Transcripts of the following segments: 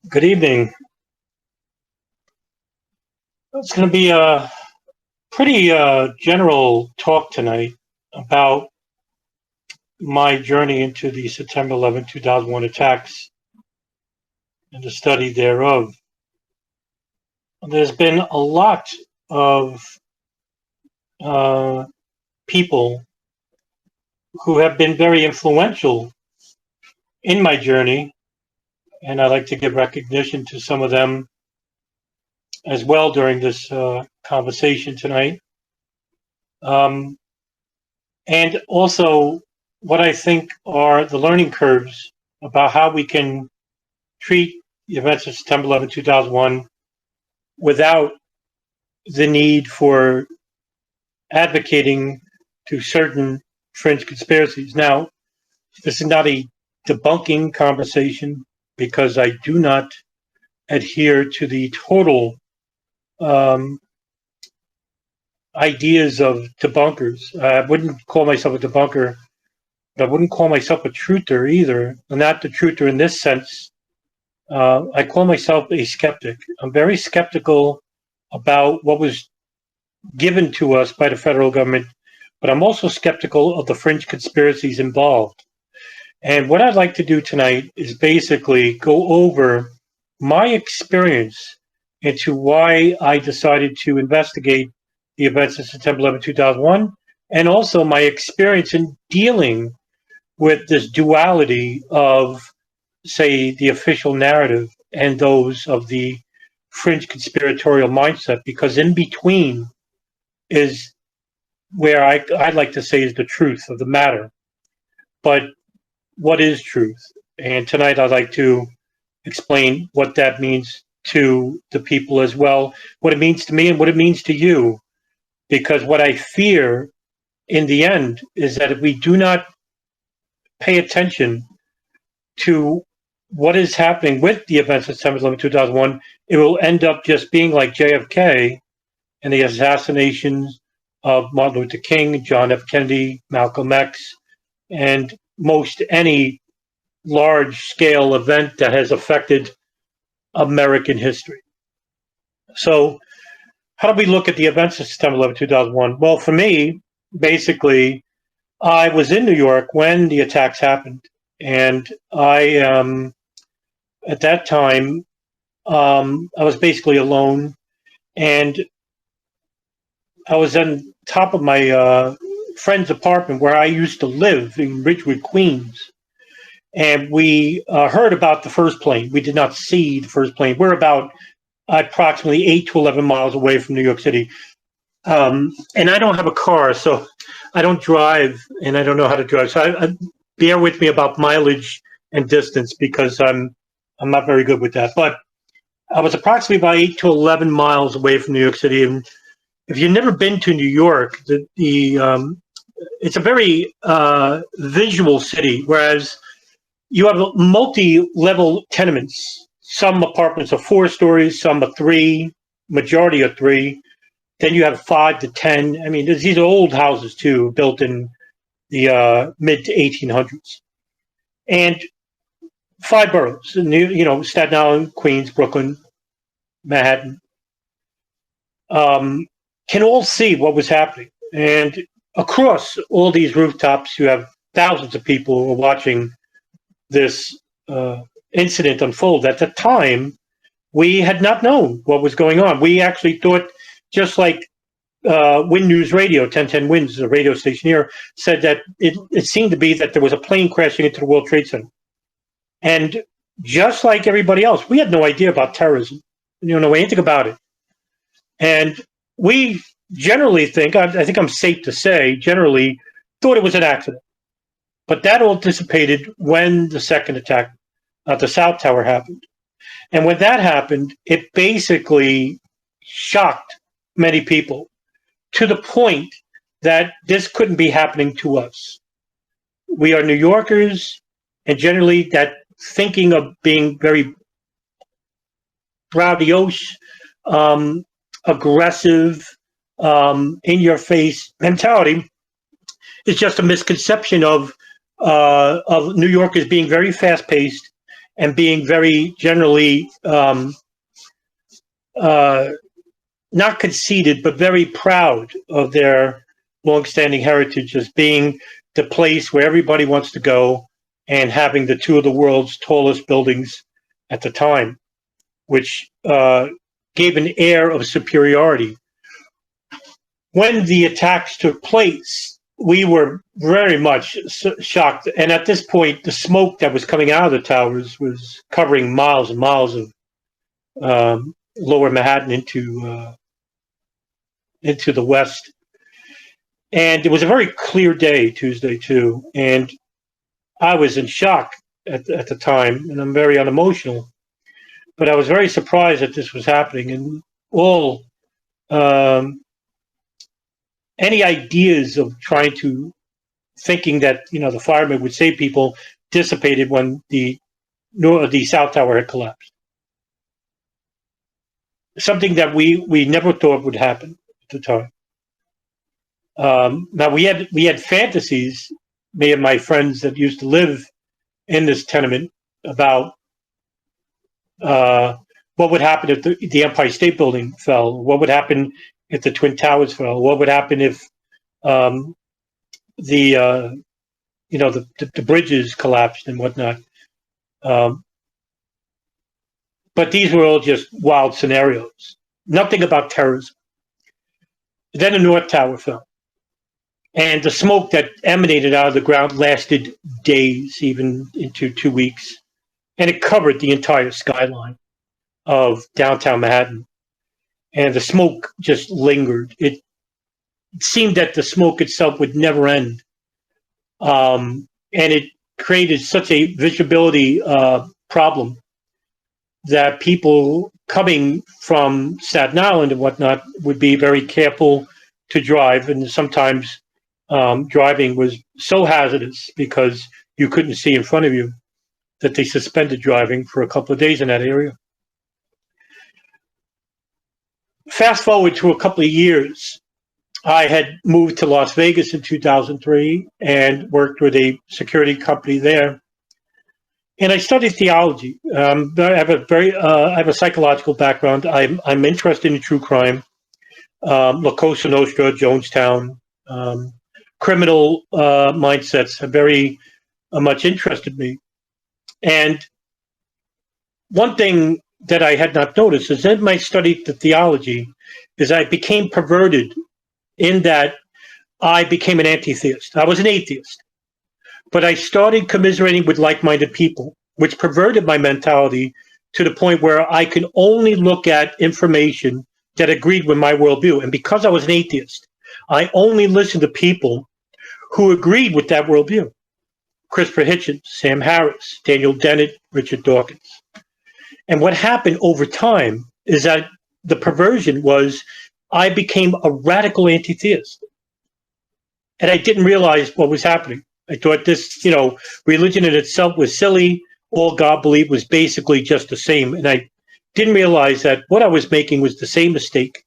Good evening. It's going to be a pretty general talk tonight about my journey into the September 11, 2001 attacks and the study thereof. There's been a lot of uh, people who have been very influential in my journey, and I'd like to give recognition to some of them as well during this conversation tonight. Um, and also what I think are the learning curves about how we can treat the events of September 11, 2001 without the need for advocating to certain fringe conspiracies. Now, this is not a debunking conversation because I do not adhere to the total ideas of debunkers. I wouldn't call myself a debunker, but I wouldn't call myself a truther either. I'm not the truther in this sense. I call myself a skeptic. I'm very skeptical about what was given to us by the federal government, but I'm also skeptical of the fringe conspiracies involved. And what I'd like to do tonight is basically go over my experience into why I decided to investigate the events of September 11, 2001, and also my experience in dealing with this duality of, say, the official narrative and those of the fringe conspiratorial mindset, because in between is where I'd like to say is the truth of the matter. But what is truth? And tonight I'd like to explain what that means to the people as well, what it means to me and what it means to you. Because what I fear in the end is that if we do not pay attention to what is happening with the events of September 11, 2001, it will end up just being like JFK and the assassinations of Martin Luther King, John F. Kennedy, Malcolm X, and most any large-scale event that has affected American history. So how do we look at the events of September 11, 2001? Well, for me, basically, I was in New York when the attacks happened. And I, at that time, I was basically alone. And I was on top of my friend's apartment where I used to live in Ridgewood, Queens. And we heard about the first plane. We did not see the first plane. We're about approximately 8 to 11 miles away from New York City. And I don't have a car, so I don't drive, and I don't know how to drive. So I bear with me about mileage and distance because I'm not very good with that. But I was approximately about 8 to 11 miles away from New York City. And if you've never been to New York, it's a very visual city, whereas you have multi-level tenements. Some apartments are 4 stories, some are 3, majority are 3. Then you have 5 to 10. I mean, these are old houses too, built in the mid to 1800s. And 5 boroughs, Staten Island, Queens, Brooklyn, Manhattan, can all see what was happening. And across all these rooftops, you have thousands of people who are watching this incident unfold. At the time, we had not known what was going on. We actually thought, just like Wind News Radio, 1010 Winds, a radio station here, said that it seemed to be that there was a plane crashing into the World Trade Center. And just like everybody else, we had no idea about terrorism. We didn't know anything about it. And we generally think, I think I'm safe to say, generally thought it was an accident. But that all dissipated when the second attack at the South Tower happened. And when that happened, it basically shocked many people to the point that this couldn't be happening to us. We are New Yorkers, and generally that thinking of being very braggadocious, aggressive, in-your-face mentality is just a misconception of New York as being very fast-paced and being very generally not conceited, but very proud of their longstanding heritage as being the place where everybody wants to go, and having the two of the world's tallest buildings at the time, which gave an air of superiority. When the attacks took place, we were very much shocked. And at this point, the smoke that was coming out of the towers was covering miles and miles of lower Manhattan into the west. And it was a very clear day, Tuesday, too. And I was in shock at the time, and I'm very unemotional. But I was very surprised that this was happening. And all any ideas of thinking that, the firemen would save people dissipated when the South Tower had collapsed. Something that we never thought would happen at the time. Now we had fantasies, me and my friends that used to live in this tenement, about what would happen if the Empire State Building fell. What would happen if the Twin Towers fell? What would happen if the bridges collapsed and whatnot? But these were all just wild scenarios. Nothing about terrorism. Then the North Tower fell. And the smoke that emanated out of the ground lasted days, even into 2 weeks. And it covered the entire skyline of downtown Manhattan. And the smoke just lingered. It seemed that the smoke itself would never end. And it created such a visibility problem that people coming from Staten Island and whatnot would be very careful to drive. And sometimes driving was so hazardous because you couldn't see in front of you that they suspended driving for a couple of days in that area. Fast forward to a couple of years, I had moved to Las Vegas in 2003 and worked with a security company there. And I studied theology. I have a psychological background. I'm interested in true crime, La Cosa Nostra, Jonestown, criminal mindsets have very much interested me. And one thing that I had not noticed is in my study to theology is I became perverted in that I became an anti-theist. I was an atheist, but I started commiserating with like-minded people, which perverted my mentality to the point where I could only look at information that agreed with my worldview. And because I was an atheist, I only listened to people who agreed with that worldview. Christopher Hitchens, Sam Harris, Daniel Dennett, Richard Dawkins. And what happened over time is that the perversion was I became a radical anti-theist. And I didn't realize what was happening. I thought this, religion in itself was silly. All God believed was basically just the same. And I didn't realize that what I was making was the same mistake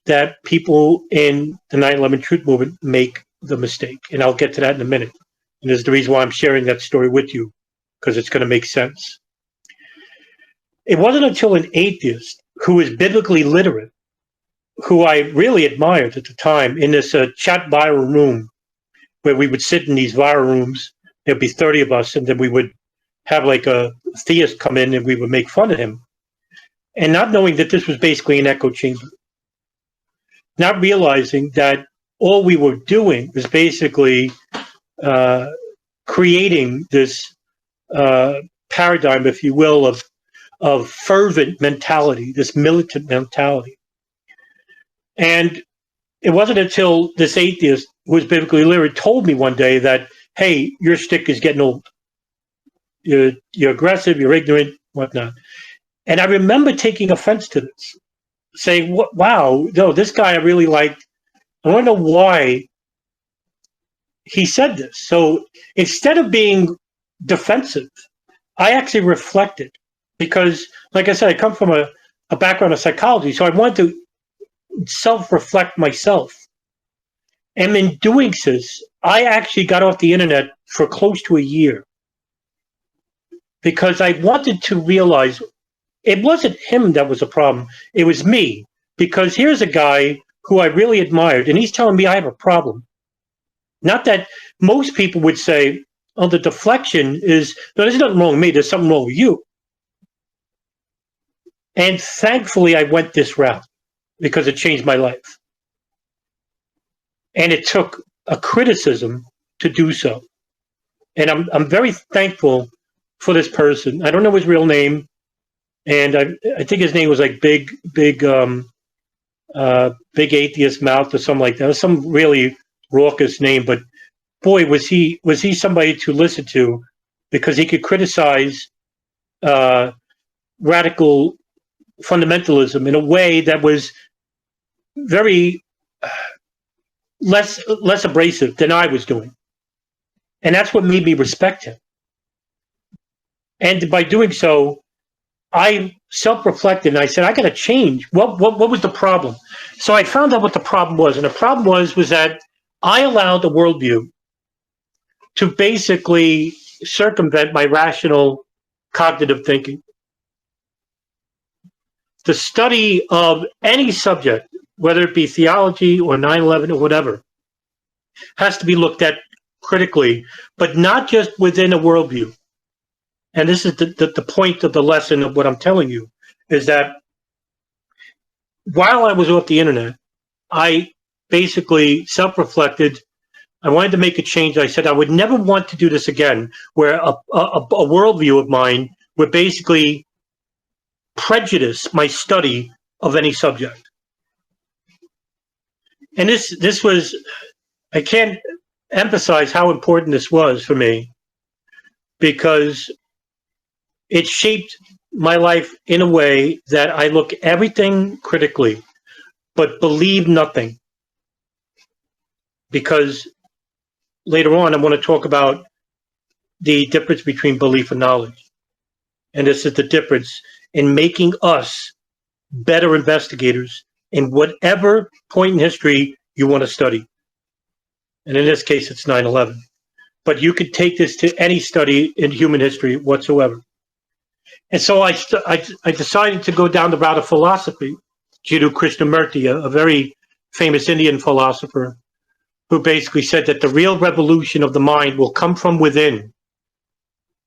that people in the 9/11 Truth Movement make the mistake. And I'll get to that in a minute. And there's the reason why I'm sharing that story with you, because it's going to make sense. It wasn't until an atheist who is biblically literate, who I really admired at the time, in this chat viral room, where we would sit in these viral rooms, there'd be 30 of us, and then we would have like a theist come in and we would make fun of him. And not knowing that this was basically an echo chamber. Not realizing that all we were doing was basically creating this paradigm, if you will, of fervent mentality, this militant mentality. And it wasn't until this atheist who was biblically literate told me one day that, hey, your shtick is getting old. You're aggressive, you're ignorant, whatnot. And I remember taking offense to this, saying, wow, no, this guy I really liked. I want to know why he said this. So instead of being defensive, I actually reflected, because, like I said, I come from a background of psychology, so I wanted to self-reflect myself. And in doing this, I actually got off the internet for close to a year. because I wanted to realize it wasn't him that was a problem. It was me, because here's a guy who I really admired, and he's telling me I have a problem. Not that most people would say, oh, the deflection is, no, there's nothing wrong with me, there's something wrong with you. And thankfully, I went this route because it changed my life. And it took a criticism to do so. And I'm very thankful for this person. I don't know his real name, and I think his name was like Big Atheist Mouth or something like that. It was some really raucous name, but boy, was he somebody to listen to, because he could criticize radical fundamentalism in a way that was very less abrasive than I was doing. And that's what made me respect him. And by doing so, I self-reflected and I said, I got to change. What was the problem? So I found out what the problem was. And the problem was that I allowed the worldview to basically circumvent my rational cognitive thinking. The study of any subject, whether it be theology or 9/11 or whatever, has to be looked at critically, but not just within a worldview. And this is the point of the lesson of what I'm telling you, is that while I was off the internet, I basically self-reflected. I wanted to make a change. I said I would never want to do this again, where a worldview of mine would basically prejudice my study of any subject. And this was, I can't emphasize how important this was for me, because it shaped my life in a way that I look everything critically, but believe nothing. Because later on, I want to talk about the difference between belief and knowledge. And this is the difference in making us better investigators in whatever point in history you want to study. And in this case, it's 9/11. But you could take this to any study in human history whatsoever. And so I decided to go down the route of philosophy. Jiddu Krishnamurti, a very famous Indian philosopher, who basically said that the real revolution of the mind will come from within.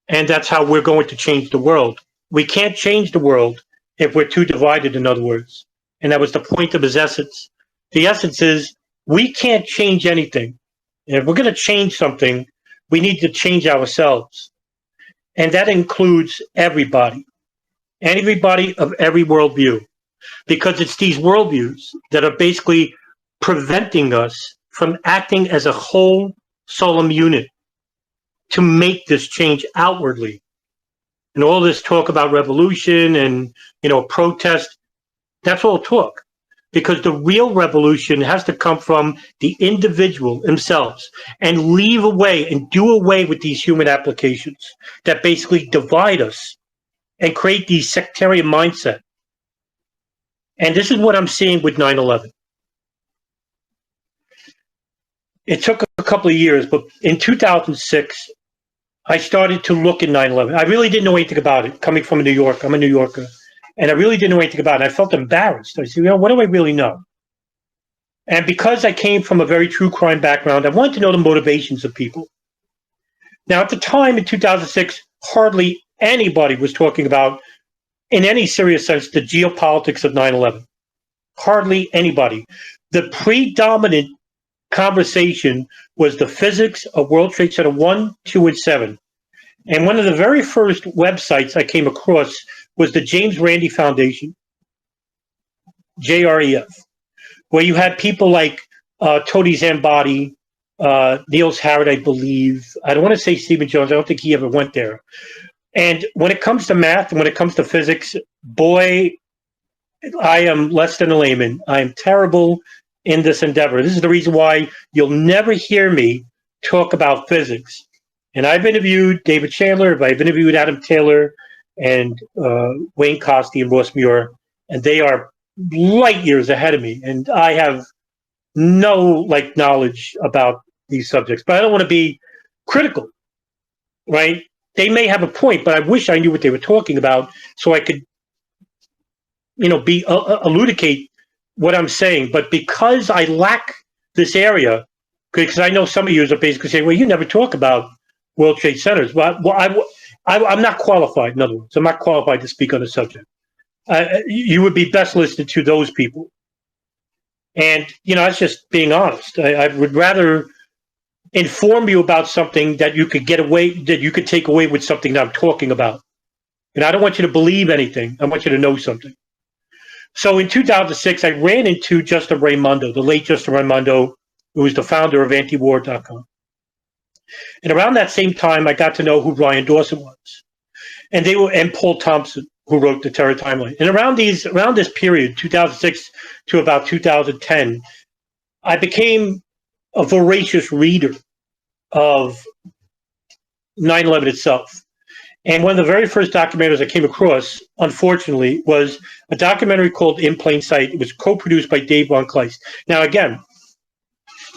And that's how we're going to change the world. We can't change the world if we're too divided, in other words. And that was the point of his essence. The essence is, we can't change anything. And if we're going to change something, we need to change ourselves. And that includes everybody of every worldview, because it's these worldviews that are basically preventing us from acting as a whole solemn unit to make this change outwardly. And all this talk about revolution and, protest, that's all talk. Because the real revolution has to come from the individual themselves, and leave away and do away with these human applications that basically divide us and create these sectarian mindset. And this is what I'm seeing with 9/11. It took a couple of years, but in 2006, I started to look at 9/11. I really didn't know anything about it, coming from New York. I'm a New Yorker. And I really didn't know anything about it. I felt embarrassed. I said, what do I really know? And because I came from a very true crime background, I wanted to know the motivations of people. Now, at the time in 2006, hardly anybody was talking about, in any serious sense, the geopolitics of 9/11. Hardly anybody. The predominant conversation was the physics of World Trade Center 1, 2, and 7. And one of the very first websites I came across was the James Randi Foundation, JREF, where you had people like Tony Zambati, Niels Harrod, I believe. I don't want to say Stephen Jones. I don't think he ever went there. And when it comes to math and when it comes to physics, boy, I am less than a layman. I am terrible in this endeavor. This is the reason why you'll never hear me talk about physics. And I've interviewed David Chandler, I've interviewed Adam Taylor, and Wayne Costi and Ross Muir, and they are light years ahead of me. And I have no knowledge about these subjects, but I don't want to be critical, right? they may have a point, but I wish I knew what they were talking about so I could, elucidate what I'm saying. But because I lack this area, because I know some of you are basically saying, well, you never talk about World Trade Centers. Well, I'm not qualified, in other words. I'm not qualified to speak on the subject. You would be best listened to those people. And, that's just being honest. I would rather inform you about something that you could take away with something that I'm talking about. And I don't want you to believe anything. I want you to know something. So in 2006, I ran into Justin Raimondo, the late Justin Raimondo, who was the founder of antiwar.com. And around that same time, I got to know who Ryan Dawson was. And Paul Thompson, who wrote the Terror Timeline. And around this period, 2006 to about 2010, I became a voracious reader of 9/11 itself. And one of the very first documentaries I came across, unfortunately, was a documentary called In Plain Sight. It was co-produced by Dave Von Kleist. Now, again,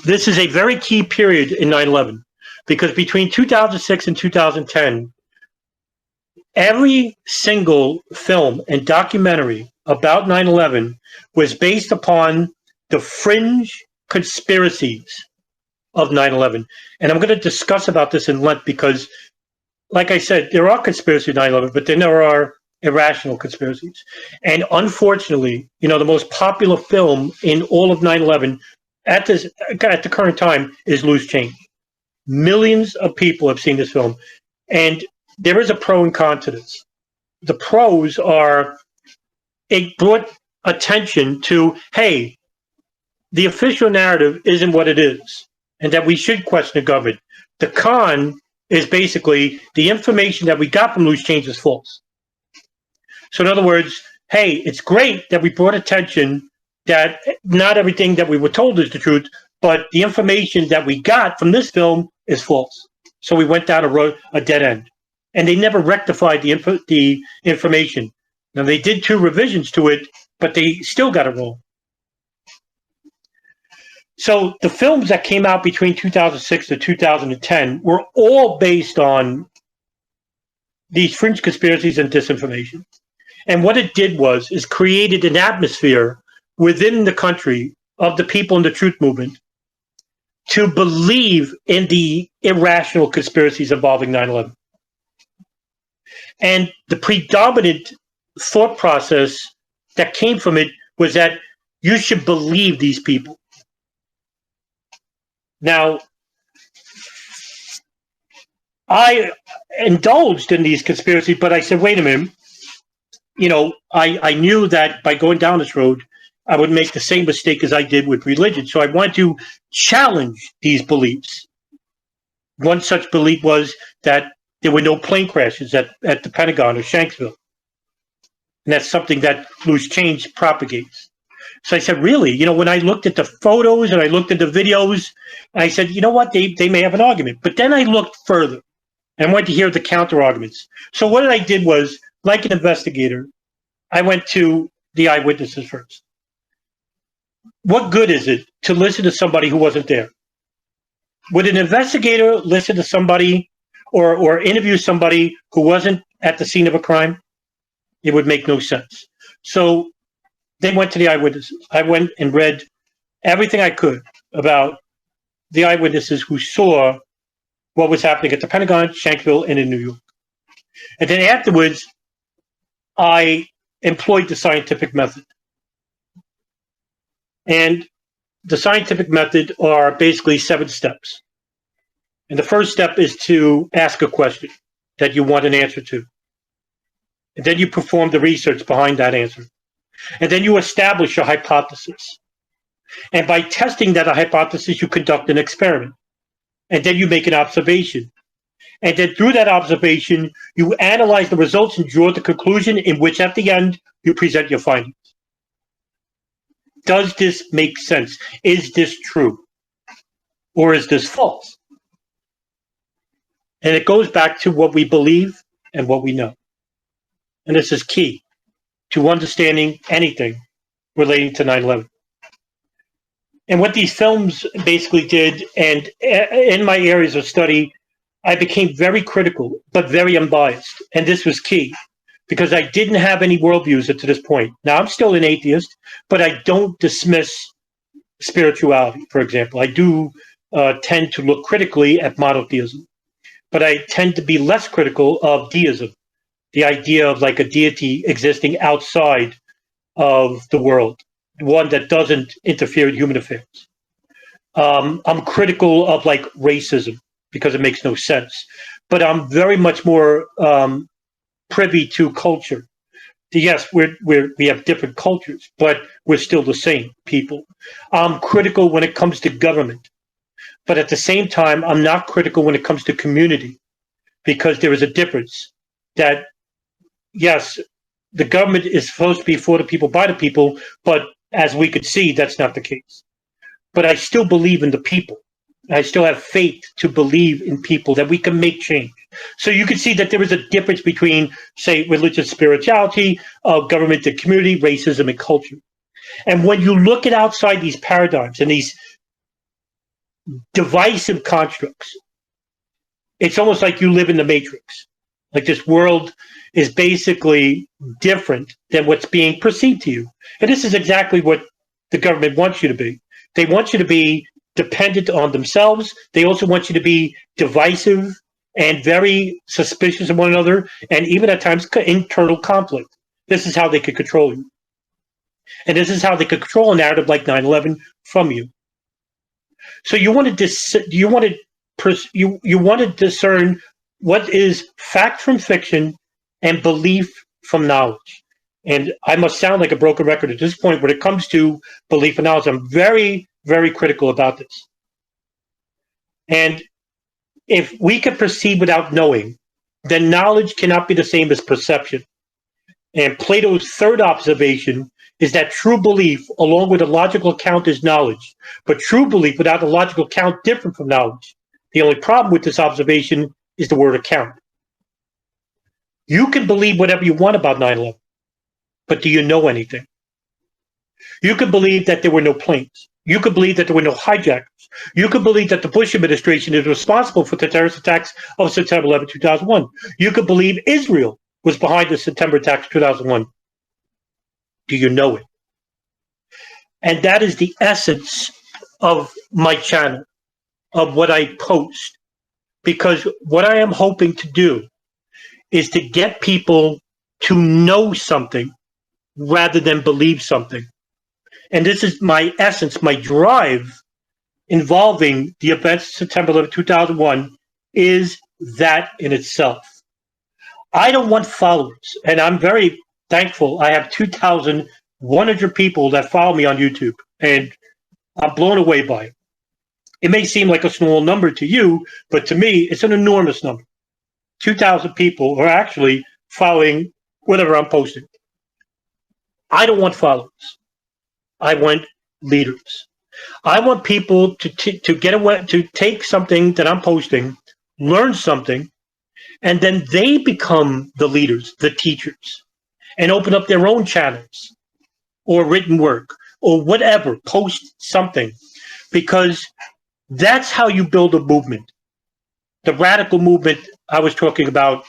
this is a very key period in 9/11, because between 2006 and 2010, every single film and documentary about 9/11 was based upon the fringe conspiracies of 9/11. And I'm going to discuss about this in length because, like I said, there are conspiracies of 9/11, but then there are irrational conspiracies. And unfortunately, the most popular film in all of 9/11 at the current time is Loose Change. Millions of people have seen this film. And there is a pro and con to this. The pros are, it brought attention to, hey, the official narrative isn't what it is, and that we should question the government. The con is basically the information that we got from Loose Change is false. So in other words, hey, it's great that we brought attention that not everything that we were told is the truth, but the information that we got from this film is false. So we went down a dead end. And they never rectified the information. Now, they did 2 revisions to it, but they still got it wrong. So the films that came out between 2006 to 2010 were all based on these fringe conspiracies and disinformation. And what it did is created an atmosphere within the country of the people in the truth movement to believe in the irrational conspiracies involving 9/11. And the predominant thought process that came from it was that you should believe these people. Now, I indulged in these conspiracies, but I said, wait a minute. I knew that by going down this road, I would make the same mistake as I did with religion. So I wanted to challenge these beliefs. One such belief was that there were no plane crashes at the Pentagon or Shanksville. And that's something that Loose Change propagates. So I said, really? When I looked at the photos and I looked at the videos, I said, you know what? They may have an argument. But then I looked further and went to hear the counter arguments. So what I did was, like an investigator, I went to the eyewitnesses first. What good is it to listen to somebody who wasn't there? Would an investigator listen to somebody or interview somebody who wasn't at the scene of a crime? It would make no sense. So they went to the eyewitnesses. I went and read everything I could about the eyewitnesses who saw what was happening at the Pentagon, Shanksville, and in New York. And then afterwards, I employed the scientific method. And the scientific method are basically 7 steps. And the first step is to ask a question that you want an answer to. And then you perform the research behind that answer. And then you establish a hypothesis. And by testing that hypothesis, you conduct an experiment. And then you make an observation. And then through that observation, you analyze the results and draw the conclusion in which at the end, you present your findings. Does this make sense? Is this true? Or is this false? And it goes back to what we believe and what we know. And this is key to understanding anything relating to 9/11. And what these films basically did, and in my areas of study, I became very critical, but very unbiased. And this was key because I didn't have any worldviews up to this point. Now, I'm still an atheist, but I don't dismiss spirituality, for example. I do tend to look critically at monotheism, but I tend to be less critical of deism, the idea of like a deity existing outside of the world, one that doesn't interfere with human affairs. I'm critical of like racism because it makes no sense, but I'm very much more privy to culture. Yes, we have different cultures, but we're still the same people. I'm critical when it comes to government, but at the same time, I'm not critical when it comes to community, because there is a difference. That yes, the government is supposed to be for the people, by the people, but as we could see, that's not the case. But I still believe in the people. I still have faith to believe in people, that we can make change. So you can see that there is a difference between, say, religious spirituality, government and community, racism and culture. And when you look at outside these paradigms and these divisive constructs, it's almost like you live in the Matrix. Like this world is basically different than what's being perceived to you. And this is exactly what the government wants you to be. They want you to be dependent on themselves. They also want you to be divisive and very suspicious of one another, and even at times internal conflict. This is how they could control you. And this is how they could control a narrative like 9/11 from you. So you want to discern what is fact from fiction and belief from knowledge. And I must sound like a broken record at this point when it comes to belief and knowledge. I'm very, very critical about this. And if we can perceive without knowing, then knowledge cannot be the same as perception. And Plato's third observation is that true belief, along with a logical account, is knowledge. But true belief without a logical account different from knowledge. The only problem with this observation is the word account. You can believe whatever you want about 9/11, but do you know anything? You could believe that there were no planes. You could believe that there were no hijackers. You could believe that the Bush administration is responsible for the terrorist attacks of September 11, 2001. You could believe Israel was behind the September attacks of 2001. Do you know it? And that is the essence of my channel, of what I post. Because what I am hoping to do is to get people to know something rather than believe something. And this is my essence, my drive involving the events of September 11, 2001 is that in itself. I don't want followers, and I'm very thankful. I have 2,100 people that follow me on YouTube, and I'm blown away by it. It may seem like a small number to you, but to me, it's an enormous number. 2,000 people are actually following whatever I'm posting. I don't want followers. I want leaders. I want people to get away, to take something that I'm posting, learn something, and then they become the leaders, the teachers, and open up their own channels or written work or whatever, post something, because that's how you build a movement. The radical movement I was talking about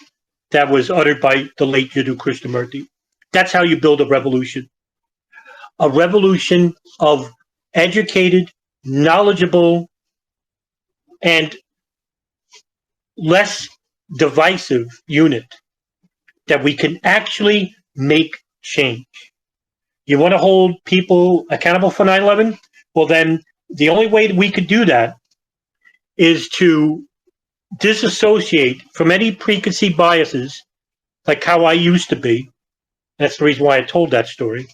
that was uttered by the late Jiddu Krishnamurti. That's how you build a revolution. A revolution of educated, knowledgeable, and less divisive unit that we can actually make change. You want to hold people accountable for 9/11? Well, then the only way that we could do that is to disassociate from any preconceived biases, like how I used to be. That's the reason why I told that story.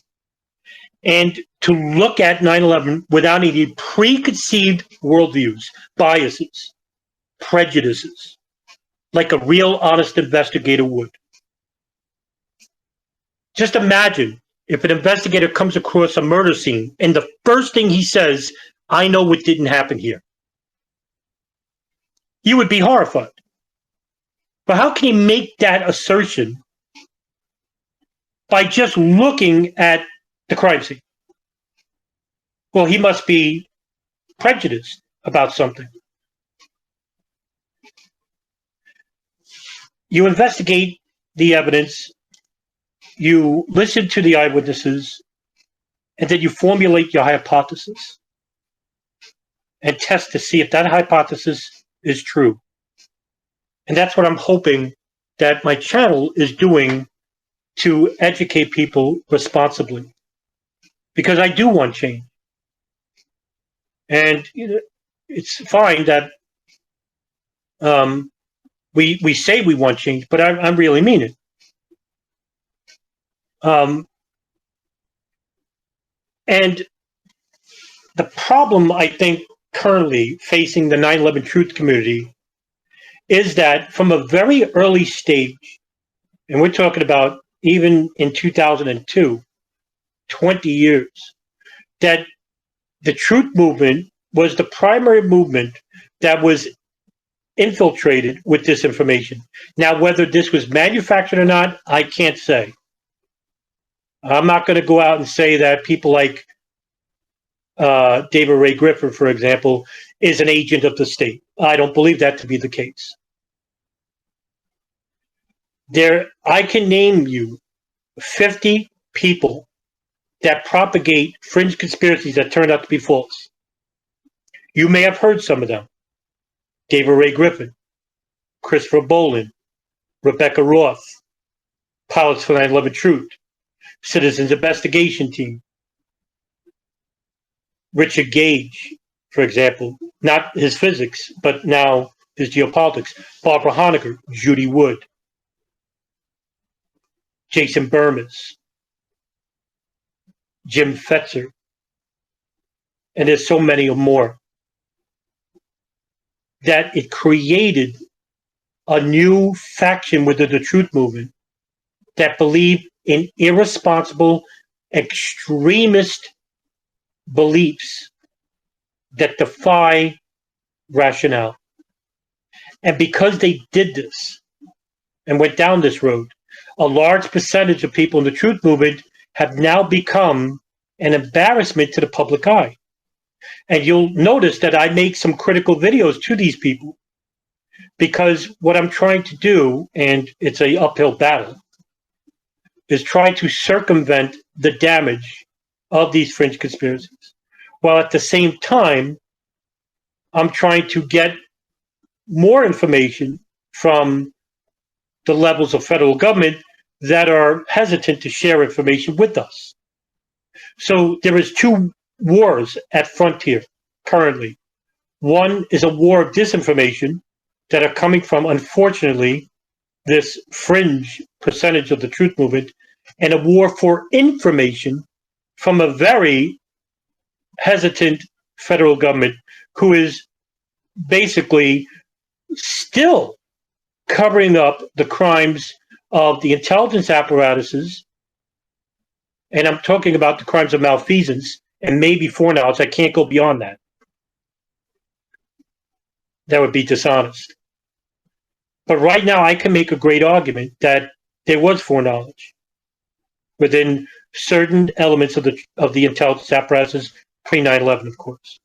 And to look at 9/11 without any preconceived worldviews, biases, prejudices, like a real honest investigator would. Just imagine if an investigator comes across a murder scene and the first thing he says, "I know what didn't happen here." You would be horrified. But how can he make that assertion by just looking at the crime scene? Well, he must be prejudiced about something. you investigate the evidence, you listen to the eyewitnesses, and then you formulate your hypothesis and test to see if that hypothesis is true. And that's what I'm hoping that my channel is doing to educate people responsibly. Because I do want change. And it's fine that we say we want change, but I really mean it. And the problem, I think, currently facing the 9/11 truth community is that from a very early stage, and we're talking about even in 2002, 20 years, that the truth movement was the primary movement that was infiltrated with disinformation. Now, whether this was manufactured or not, I can't say. I'm not going to go out and say that people like David Ray Griffin, for example, is an agent of the state. I don't believe that to be the case. I can name you 50 people that propagate fringe conspiracies that turned out to be false. You may have heard some of them. David Ray Griffin, Christopher Bolin, Rebecca Roth, Pilots for 9/11 Truth, Citizens Investigation Team, Richard Gage, for example, not his physics, but now his geopolitics, Barbara Honegger, Judy Wood, Jason Burmis, Jim Fetzer, and there's so many more, that it created a new faction within the truth movement that believed in irresponsible, extremist beliefs that defy rationale. And because they did this and went down this road, a large percentage of people in the truth movement have now become an embarrassment to the public eye. And you'll notice that I make some critical videos to these people because what I'm trying to do, and it's an uphill battle, is try to circumvent the damage of these fringe conspiracies. While at the same time, I'm trying to get more information from the levels of federal government that are hesitant to share information with us. So there is two wars at frontier currently. One is a war of disinformation that are coming from, unfortunately, this fringe percentage of the truth movement, and a war for information from a very hesitant federal government who is basically still covering up the crimes of the intelligence apparatuses. And I'm talking about the crimes of malfeasance and maybe foreknowledge. I can't go beyond that. That would be dishonest. But right now, I can make a great argument that there was foreknowledge within certain elements of the intelligence apparatus pre 9/11, of course,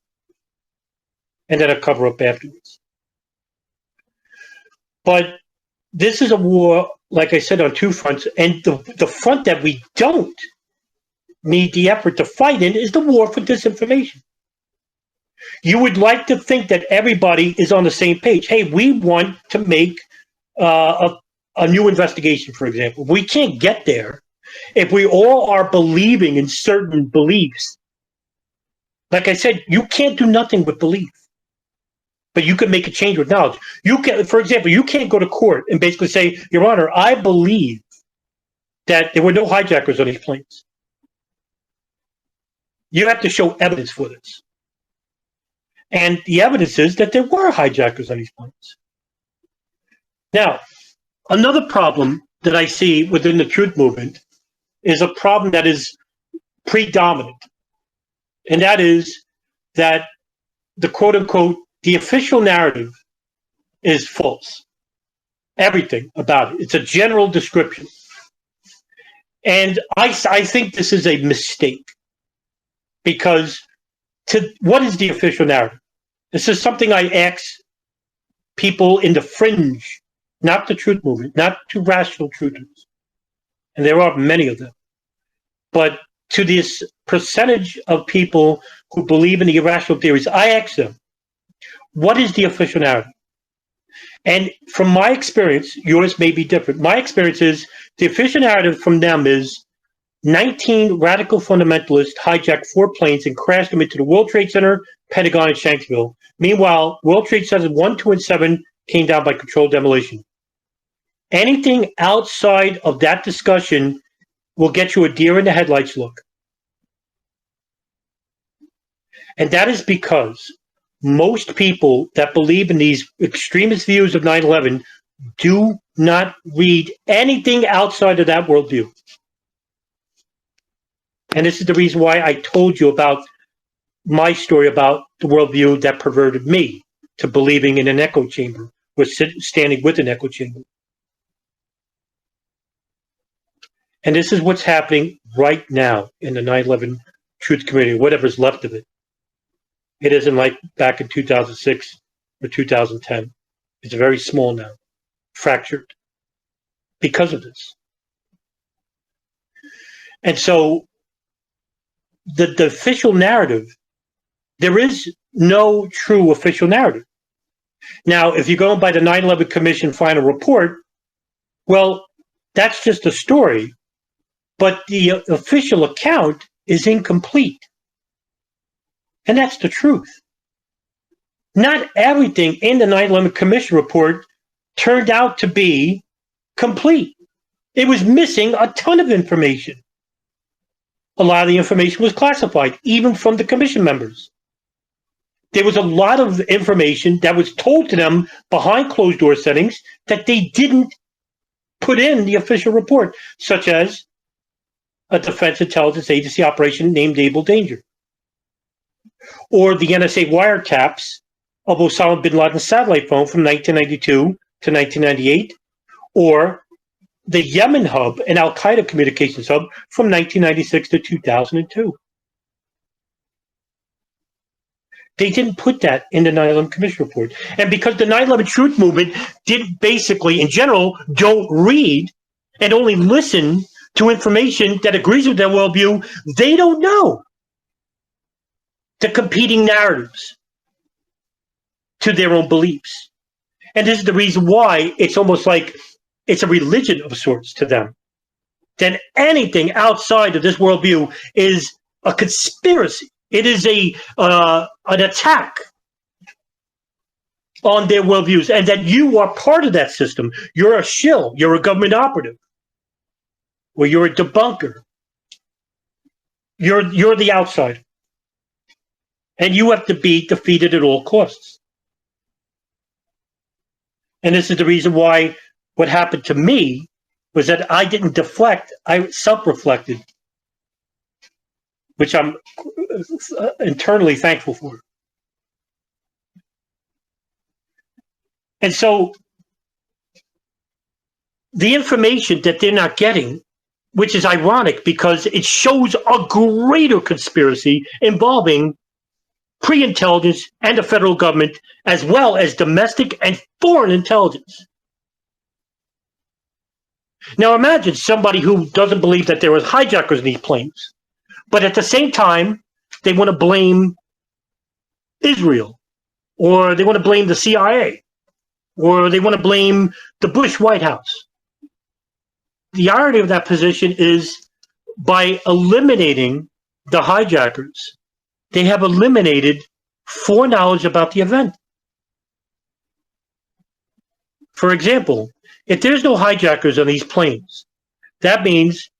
and then a cover up afterwards. But this is a war, like I said, on two fronts, and the front that we don't need the effort to fight in is the war for disinformation. You would like to think that everybody is on the same page. Hey, we want to make a new investigation, for example. We can't get there if we all are believing in certain beliefs. Like I said, you can't do nothing with belief, but you can make a change with knowledge. You can, for example, you can't go to court and basically say, Your Honor, I believe that there were no hijackers on these planes. You have to show evidence for this. And the evidence is that there were hijackers on these planes. Now, another problem that I see within the truth movement is a problem that is predominant. And that is that the quote unquote, the official narrative is false. Everything about it. It's a general description. And I think this is a mistake. Because what is the official narrative? This is something I ask people in the fringe not the truth movement, not to rational truthers, and there are many of them, but to this percentage of people who believe in the irrational theories. I ask them, what is the official narrative? And from my experience, yours may be different. My experience is the official narrative from them is 19 radical fundamentalists hijacked 4 planes and crashed them into the World Trade Center, Pentagon, and Shanksville. Meanwhile, World Trade Center 1, 2, and 7 came down by controlled demolition. Anything outside of that discussion will get you a deer in the headlights look. And that is because most people that believe in these extremist views of 9/11 do not read anything outside of that worldview. And this is the reason why I told you about my story about the worldview that perverted me to believing in an echo chamber, was standing with an echo chamber. And this is what's happening right now in the 9/11 truth community, whatever's left of it. It isn't like back in 2006 or 2010. It's very small now, fractured because of this. And so the official narrative, there is no true official narrative. Now, if you're going by the 9/11 Commission final report, well, that's just a story, but the official account is incomplete. And that's the truth. Not everything in the 9/11 Commission report turned out to be complete. It was missing a ton of information. A lot of the information was classified, even from the commission members. There was a lot of information that was told to them behind closed door settings that they didn't put in the official report, such as a Defense Intelligence Agency operation named Able Danger, or the NSA wiretaps of Osama bin Laden's satellite phone from 1992 to 1998, or the Yemen hub and Al-Qaeda communications hub from 1996 to 2002. They didn't put that in the 9/11 Commission report. And because the 9/11 Truth Movement did basically, in general, don't read and only listen to information that agrees with their worldview, they don't know the competing narratives to their own beliefs. And this is the reason why it's almost like it's a religion of sorts to them. Then anything outside of this worldview is a conspiracy. It is an attack on their worldviews, and that you are part of that system. You're a shill. You're a government operative, or you're a debunker. You're the outsider, and you have to be defeated at all costs. And this is the reason why what happened to me was that I didn't deflect. I self-reflected, which I'm internally thankful for. And so the information that they're not getting, which is ironic because it shows a greater conspiracy involving pre-intelligence and the federal government, as well as domestic and foreign intelligence. Now imagine somebody who doesn't believe that there was hijackers in these planes, but at the same time, they want to blame Israel, or they want to blame the CIA, or they want to blame the Bush White House. The irony of that position is by eliminating the hijackers, they have eliminated foreknowledge about the event. For example, if there's no hijackers on these planes, that means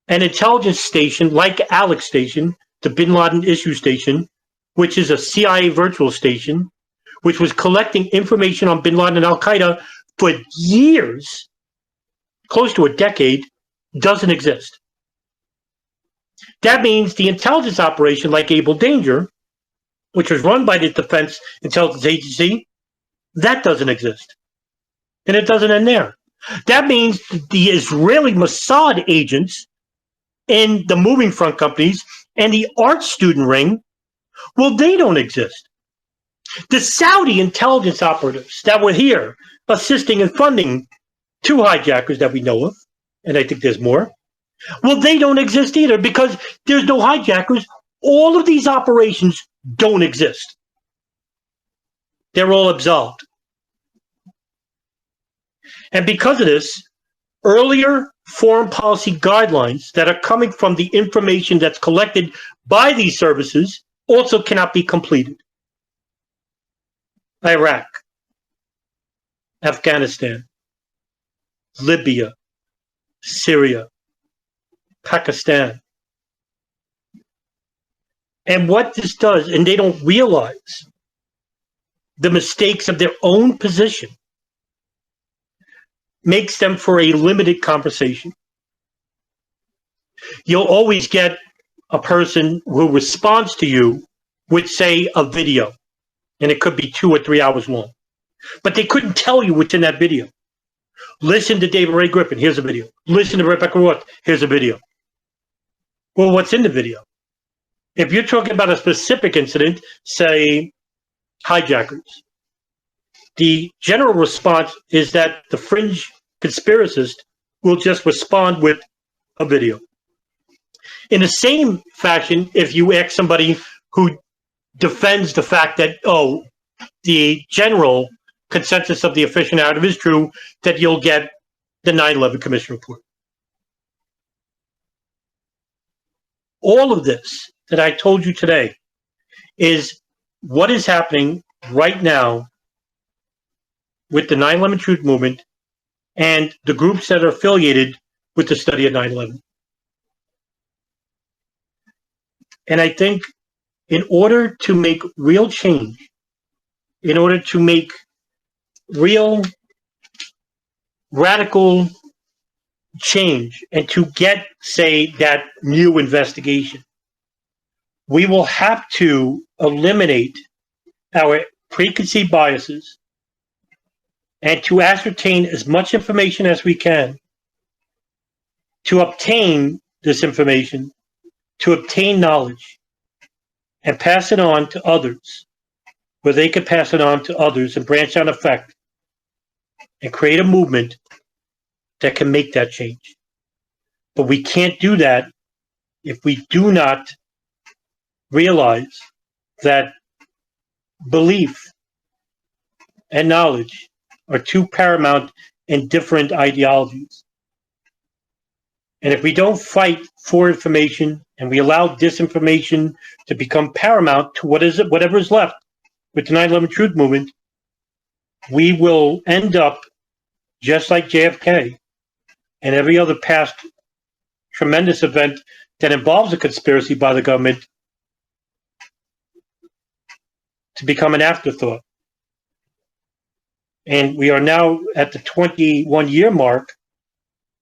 an intelligence station like Alex Station, the Bin Laden issue station, which is a CIA virtual station, which was collecting information on Bin Laden and Al-Qaeda for years, close to a decade, doesn't exist. That means the intelligence operation like Able Danger, which was run by the Defense Intelligence Agency, that doesn't exist. And it doesn't end there. That means the Israeli Mossad agents in the moving front companies and the art student ring, well, they don't exist. The Saudi intelligence operatives that were here assisting and funding two hijackers that we know of, and I think there's more. Well, they don't exist either because there's no hijackers. All of these operations don't exist. They're all absolved. And because of this, earlier foreign policy guidelines that are coming from the information that's collected by these services also cannot be completed. Iraq, Afghanistan, Libya, Syria, Pakistan. And what this does, and they don't realize the mistakes of their own position, makes them for a limited conversation. You'll always get a person who responds to you with, say, a video, and it could be 2 or 3 hours long. But they couldn't tell you what's in that video. Listen to David Ray Griffin, here's a video. Listen to Rebecca Roth, here's a video. Well, what's in the video? If you're talking about a specific incident, say hijackers, the general response is that the fringe conspiracist will just respond with a video. In the same fashion, if you ask somebody who defends the fact that, oh, the general consensus of the official narrative is true, that you'll get the 9/11 Commission report. All of this that I told you today is what is happening right now with the 9/11 Truth Movement and the groups that are affiliated with the study of 9/11. And I think in order to make real change, in order to make real radical change and to get, say, that new investigation, we will have to eliminate our preconceived biases and to ascertain as much information as we can to obtain this information, to obtain knowledge, and pass it on to others, where they can pass it on to others and branch out effect and create a movement that can make that change. But we can't do that if we do not realize that belief and knowledge are two paramount and different ideologies. And if we don't fight for information and we allow disinformation to become paramount to whatever is left with the 9/11 Truth Movement, we will end up just like JFK and every other past tremendous event that involves a conspiracy by the government to become an afterthought. And we are now at the 21-year mark,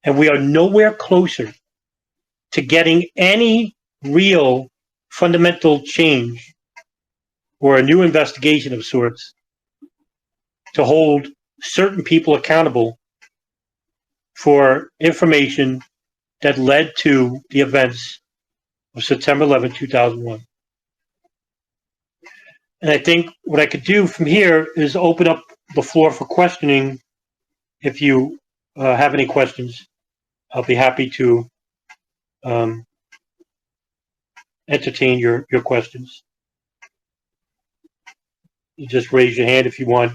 and we are nowhere closer to getting any real fundamental change or a new investigation of sorts to hold certain people accountable for information that led to the events of September 11, 2001. And I think what I could do from here is open up the floor for questioning. If you have any questions, I'll be happy to entertain your questions. You just raise your hand if you want.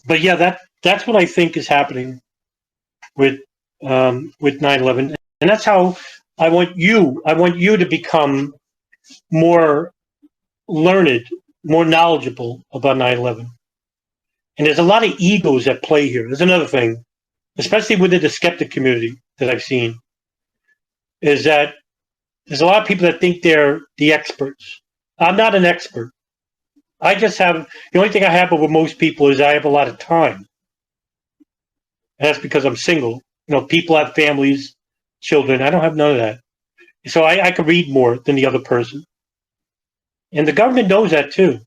But yeah, that's what I think is happening with 9/11, and that's how I want you to become more learned, more knowledgeable about 9/11. And there's a lot of egos at play here. There's another thing, especially within the skeptic community that I've seen, is that there's a lot of people that think they're the experts. I'm not an expert. I just have, the only thing I have over most people is I have a lot of time. And that's because I'm single. You know, people have families, children. I don't have none of that. So I can read more than the other person. And the government knows that too.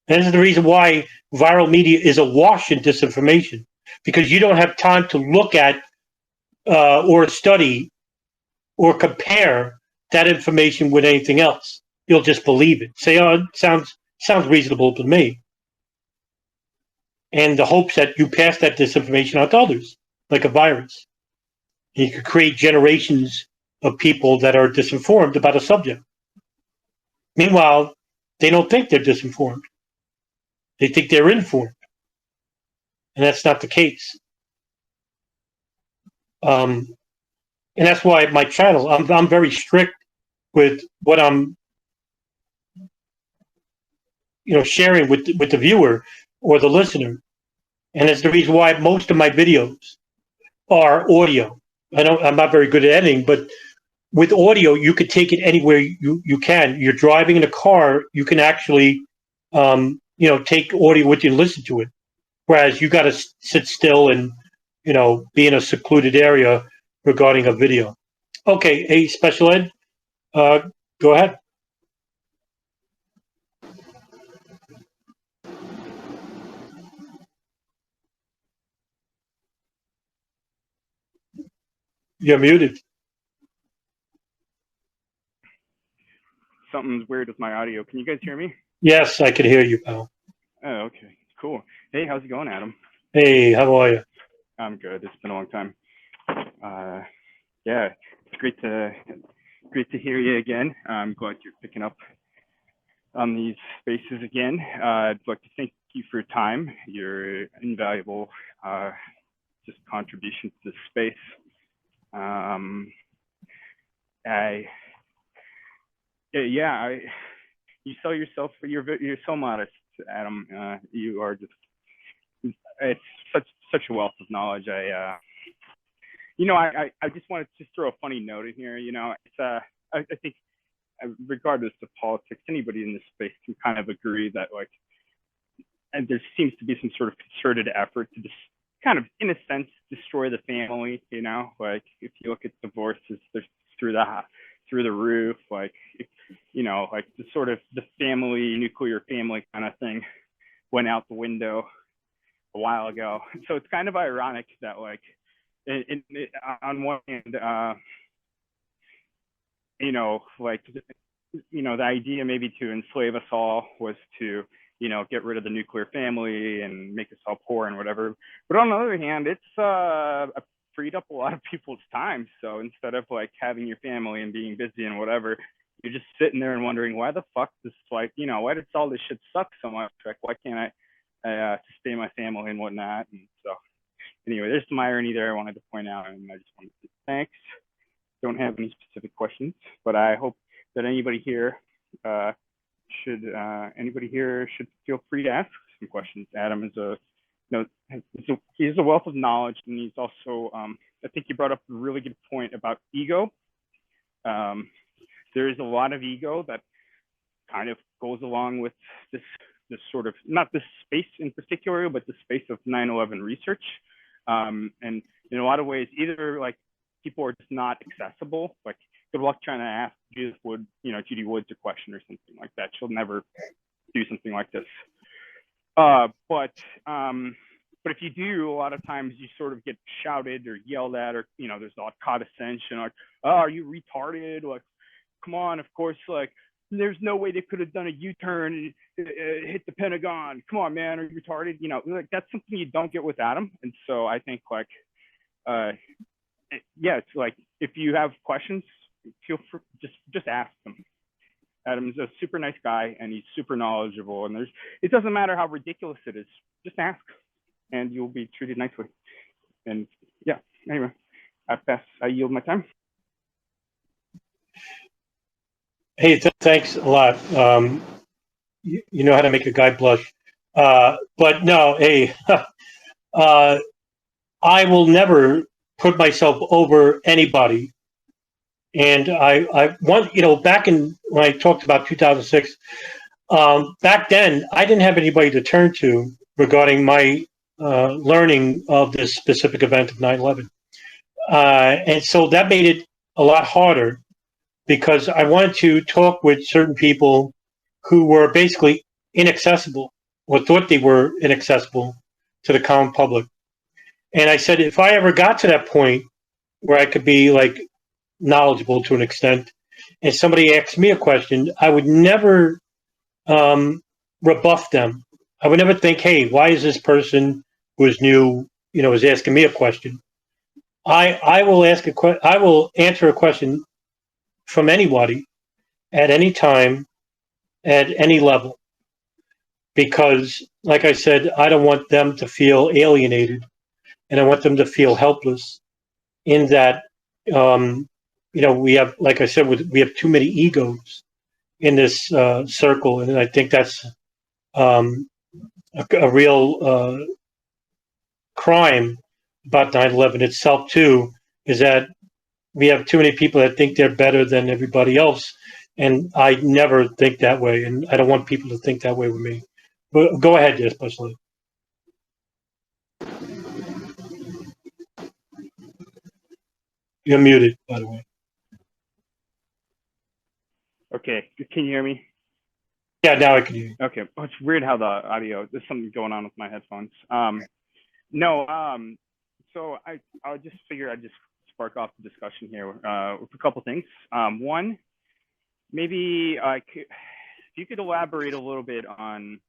And this is the reason why viral media is awash in disinformation, because you don't have time to look at or study or compare that information with anything else. You'll just believe it. Say, oh, it sounds reasonable to me. and the hopes that you pass that disinformation on to others, like a virus. And you could create generations of people that are disinformed about a subject. Meanwhile, they don't think they're disinformed. They think they're informed. And that's not the case. And that's why my channel, I'm very strict with what I'm, sharing with the viewer or the listener. And it's the reason why most of my videos are audio. I'm not very good at editing, but with audio, you could take it anywhere you can. You're driving in a car, you can actually, take audio with you and listen to it. Whereas you got to sit still and, be in a secluded area regarding a video. Okay, hey, Special Ed, go ahead. You're muted. Something's weird with my audio. Can you guys hear me? Yes, I can hear you, pal. Oh, okay, cool. Hey, how's it going, Adam? Hey, how are you? I'm good. It's been a long time. Yeah, it's great to hear you again. I'm glad you're picking up on these spaces again. I'd like to thank you for your time, your invaluable just contribution to this space. You sell yourself, you're so modest, Adam. You are just, it's such a wealth of knowledge. I just wanted to throw a funny note in here. It's I think regardless of politics, anybody in this space can kind of agree that and there seems to be some sort of concerted effort to just kind of, in a sense, destroy the family. If you look at divorces, they're through the roof. The sort of the nuclear family kind of thing went out the window a while ago. So it's kind of ironic that on one hand, the idea maybe to enslave us all was to, get rid of the nuclear family and make us all poor and whatever. But on the other hand, it's freed up a lot of people's time. So instead of having your family and being busy and whatever, you're just sitting there and wondering why the fuck this why does all this shit suck so much? Why can't I sustain my family and whatnot? And so anyway, there's some irony there I wanted to point out, and I just wanted to say thanks. Don't have any specific questions, but I hope that anybody here should feel free to ask some questions. Adam is he's a wealth of knowledge, and he's also I think you brought up a really good point about ego. There is a lot of ego that kind of goes along with this sort of, not this space in particular, but the space of 9/11 research. And in a lot of ways, either people are just not accessible. Good luck trying to ask Judy Woods a question or something like that. She'll never do something like this. But if you do, a lot of times you sort of get shouted or yelled at, or there's a lot of condescension, oh, are you retarded? Come on, of course, there's no way they could have done a U-turn and hit the Pentagon. Come on, man, are you retarded? That's something you don't get with Adam. And so I think it's if you have questions, feel free, just ask them. Adam's a super nice guy, and he's super knowledgeable, and it doesn't matter how ridiculous it is, just ask and you'll be treated nicely. And yeah, anyway, I yield my time. Hey, thanks a lot. You know how to make a guy blush. But no, hey, I will never put myself over anybody. And I want, back when I talked about 2006, back then I didn't have anybody to turn to regarding my learning of this specific event of 9/11. And so that made it a lot harder, because I wanted to talk with certain people who were basically inaccessible, or thought they were inaccessible to the common public. And I said, if I ever got to that point where I could be knowledgeable to an extent, and somebody asked me a question, I would never rebuff them. I would never think, hey, why is this person who's new, is asking me a question? I will I will answer a question from anybody at any time, at any level, because, like I said, I don't want them to feel alienated, and I want them to feel helpless. In that, we have, like I said, we have too many egos in this circle, and I think that's a real crime about 9/11 itself too, is that we have too many people that think they're better than everybody else, and I never think that way, and I don't want people to think that way with me. But go ahead, especially. You're muted, by the way. Okay, can you hear me? Yeah, now I can hear you. Okay, well, it's weird how the audio. There's something going on with my headphones. So I just figured I'd just spark off the discussion here with a couple things. One, maybe if you could elaborate a little bit on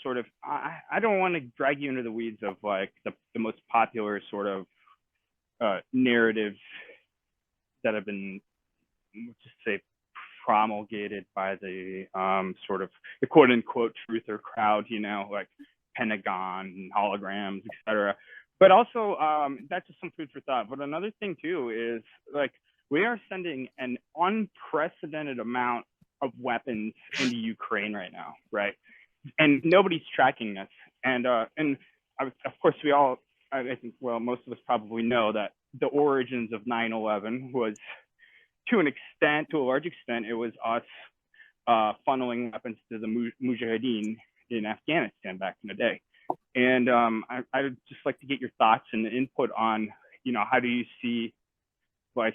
sort of, I don't want to drag you into the weeds of like the most popular sort of narratives that have been, let's just say, promulgated by the sort of the quote unquote truther crowd, like Pentagon and holograms, etc. But also, that's just some food for thought. But another thing too is like we are sending an unprecedented amount of weapons into Ukraine right now, right? And nobody's tracking this. And of course, I think, well, most of us probably know that the origins of 9/11 was, to a large extent, it was us funneling weapons to the Mujahideen in Afghanistan back in the day. And I'd just like to get your thoughts and input on, how do you see like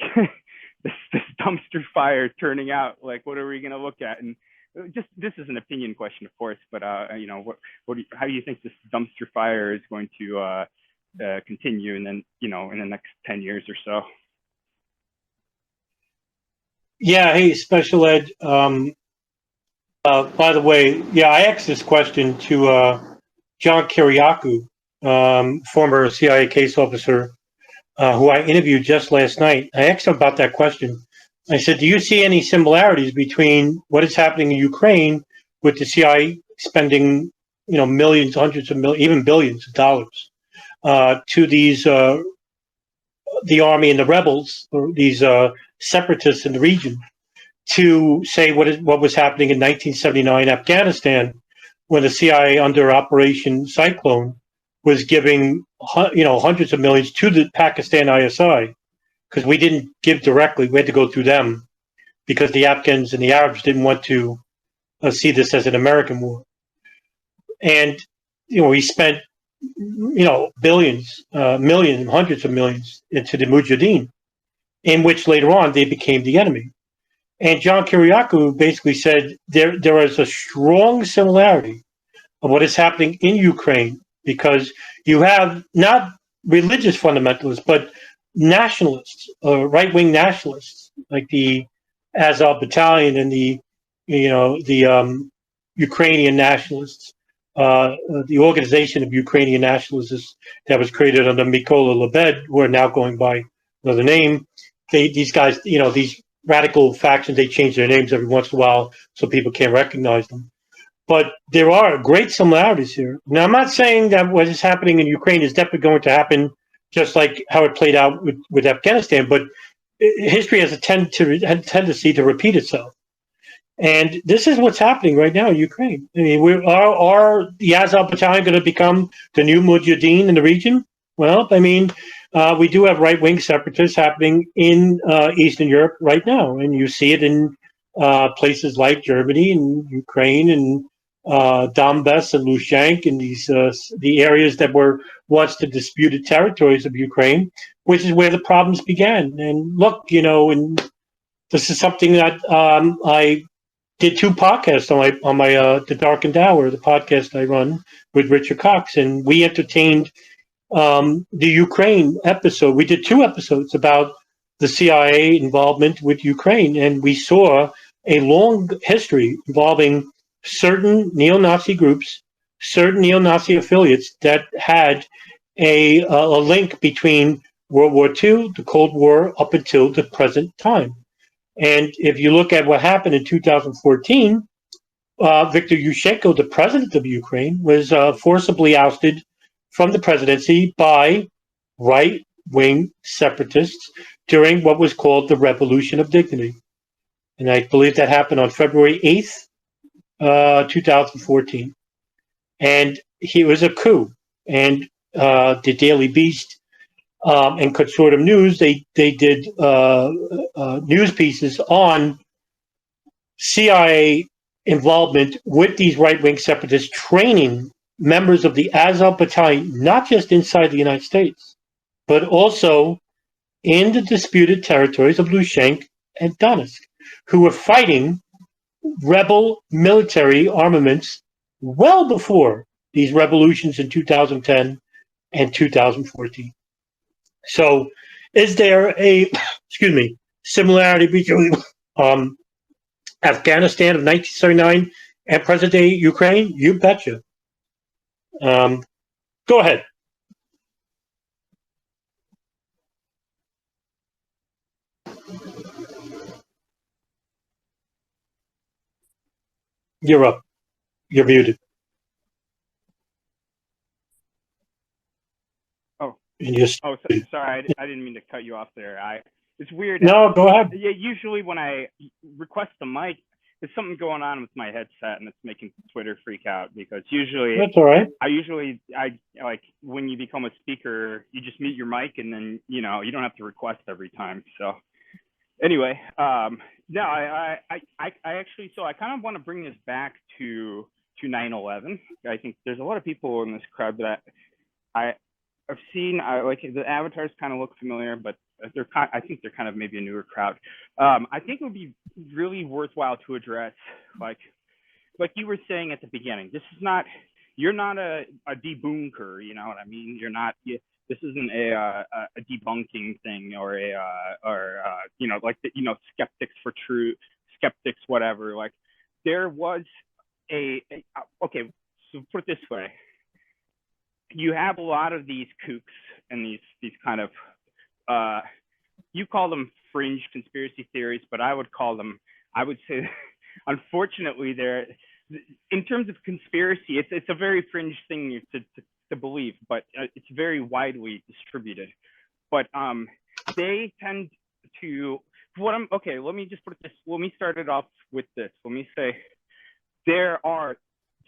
this dumpster fire turning out? Like, what are we going to look at? And just, this is an opinion question, of course, but how do you think this dumpster fire is going to continue, and then in the next 10 years or so? Yeah, hey, Special Ed. By the way, yeah, I asked this question to John Kiriakou, former CIA case officer, who I interviewed just last night. I asked him about that question. I said, do you see any similarities between what is happening in Ukraine with the CIA spending, millions, hundreds of millions, even billions of dollars to these, the army and the rebels, or these separatists in the region, to say what was happening in 1979 Afghanistan, when the CIA under Operation Cyclone was giving hundreds of millions to the Pakistan ISI, because we didn't give directly; we had to go through them, because the Afghans and the Arabs didn't want to see this as an American war. And we spent billions, millions, hundreds of millions into the Mujahideen, in which later on they became the enemy. And John Kiriakou basically said there is a strong similarity of what is happening in Ukraine, because you have not religious fundamentalists, but nationalists, right-wing nationalists, like the Azov Battalion and the Ukrainian nationalists, the organization of Ukrainian nationalists that was created under Mykola Lebed, who are now going by another name. These guys, these radical factions, they change their names every once in a while so people can't recognize them. But there are great similarities here. Now, I'm not saying that what is happening in Ukraine is definitely going to happen just like how it played out with Afghanistan, but history has a tendency to repeat itself. And this is what's happening right now in Ukraine. I mean, are the Azov Battalion going to become the new Mujahideen in the region? Well, I mean, we do have right-wing separatists happening in Eastern Europe right now, and you see it in places like Germany and Ukraine and Donbass and Lushansk and the areas that were once the disputed territories of Ukraine, which is where the problems began. And look, and this is something that I did 2 podcasts on my The Darkened Hour, the podcast I run with Richard Cox, and we entertained the Ukraine episode. We did 2 episodes about the CIA involvement with Ukraine, and we saw a long history involving certain neo-Nazi groups, certain neo-Nazi affiliates that had a link between World War II, the Cold War, up until the present time. And if you look at what happened in 2014, Viktor Yushchenko, the president of Ukraine, was forcibly ousted from the presidency by right-wing separatists during what was called the Revolution of Dignity. And I believe that happened on February 8th, 2014. And he was a coup. And the Daily Beast and Consortium News, they did news pieces on CIA involvement with these right-wing separatists, training members of the Azov Battalion, not just inside the United States, but also in the disputed territories of Luhansk and Donetsk, who were fighting rebel military armaments well before these revolutions in 2010 and 2014. So is there a, excuse me, similarity between Afghanistan of 1979 and present-day Ukraine? You betcha. Go ahead. You're up. You're muted. Oh. And you're Oh, sorry. I didn't mean to cut you off there. It's weird. No, go ahead. Yeah, usually when I request the mic, there's something going on with my headset, and it's making Twitter freak out, because usually That's all right. I like, when you become a speaker, you just mute your mic, and then you don't have to request every time. So anyway, no, I actually, so I kind of want to bring this back to 9/11. I think there's a lot of people in this crowd that I've seen. Like, the avatars kind of look familiar, but I think they're kind of maybe a newer crowd. I think it would be really worthwhile to address, like you were saying at the beginning, you're not a debunker, you know what I mean? This isn't a debunking thing, or skeptics for truth, skeptics, whatever. Like, there was okay, so put it this way. You have a lot of these kooks and these kind of, you call them fringe conspiracy theories, but I would say, unfortunately, they're, in terms of conspiracy, it's a very fringe thing to believe, but it's very widely distributed. But they tend to, let me just put this, let me start it off with this. Let me say, there are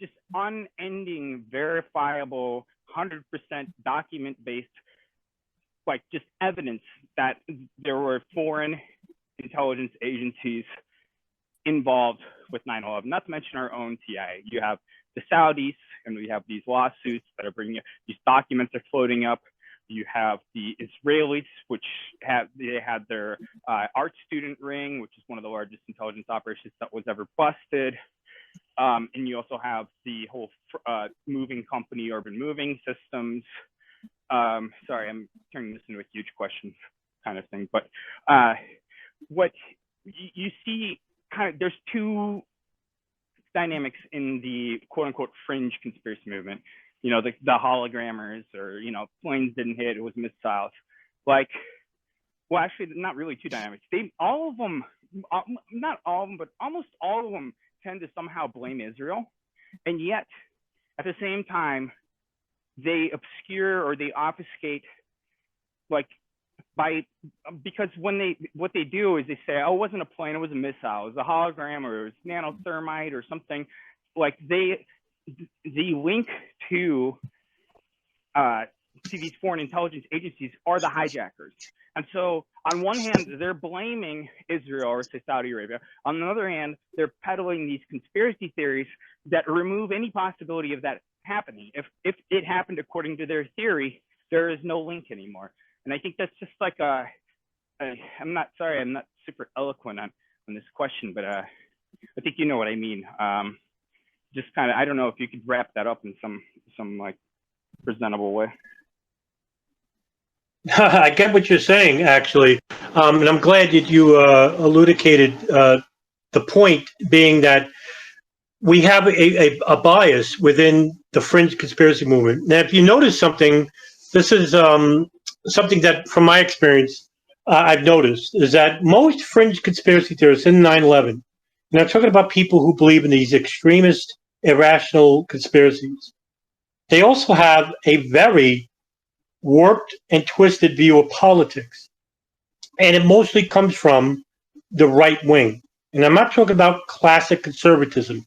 just unending, verifiable, 100% document-based, like, just evidence that there were foreign intelligence agencies involved with 9/11. Not to mention our own CIA. You have the Saudis, and we have these lawsuits that are bringing up, these documents are floating up. You have the Israelis, which had their art student ring, which is one of the largest intelligence operations that was ever busted. And you also have the whole moving company, Urban Moving Systems. Sorry, I'm turning this into a huge question kind of thing. But what you see, there's two dynamics in the quote unquote fringe conspiracy movement. The hologrammers, or planes didn't hit, it was missiles. Like, well, actually, not really two dynamics. All of them, not all of them, but almost all of them tend to somehow blame Israel, and yet at the same time they obscure or they obfuscate, like, because what they do is they say, oh, it wasn't a plane, it was a missile, it was a hologram, or it was nanothermite or something. Like, the link to these foreign intelligence agencies are the hijackers. And so on one hand, they're blaming Israel, or say Saudi Arabia. On the other hand, they're peddling these conspiracy theories that remove any possibility of that happening. If it happened according to their theory, there is no link anymore. And I think that's just like I'm not super eloquent on this question, but I think you know what I mean. Just kind of, I don't know if you could wrap that up in some like presentable way. I get what you're saying, actually, and I'm glad that you elucidated the point, being that we have a bias within the fringe conspiracy movement. Now, if you notice something, this is something that, from my experience, I've noticed, is that most fringe conspiracy theorists in 9/11, and I'm talking about people who believe in these extremist, irrational conspiracies, they also have a very warped and twisted view of politics. And it mostly comes from the right wing. And I'm not talking about classic conservatism.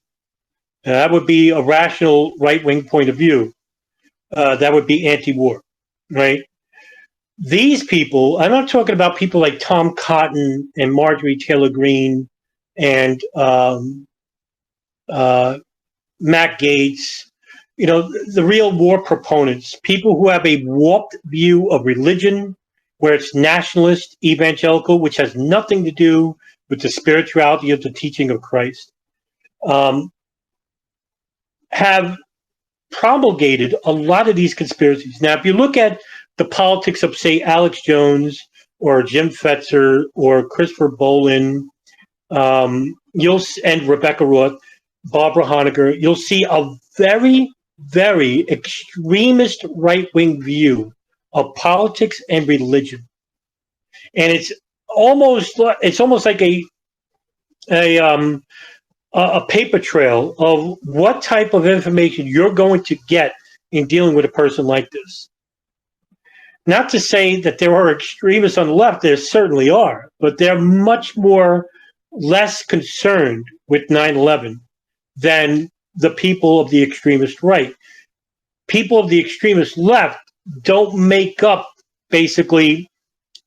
That would be a rational right wing point of view. That would be anti war, right? These people, I'm not talking about people like Tom Cotton and Marjorie Taylor Greene and Matt Gaetz, the real war proponents, people who have a warped view of religion, where it's nationalist, evangelical, which has nothing to do with the spirituality of the teaching of Christ, have promulgated a lot of these conspiracies. Now, if you look at the politics of, say, Alex Jones or Jim Fetzer or Christopher Bolin, and Rebecca Roth, Barbara Honegger, you'll see a very, very extremist right-wing view of politics and religion, and it's almost like a paper trail of what type of information you're going to get in dealing with a person like this. Not to say that there are extremists on the left, there certainly are, but they're much less concerned with 9/11 than the people of the extremist right. People of the extremist left don't make up basically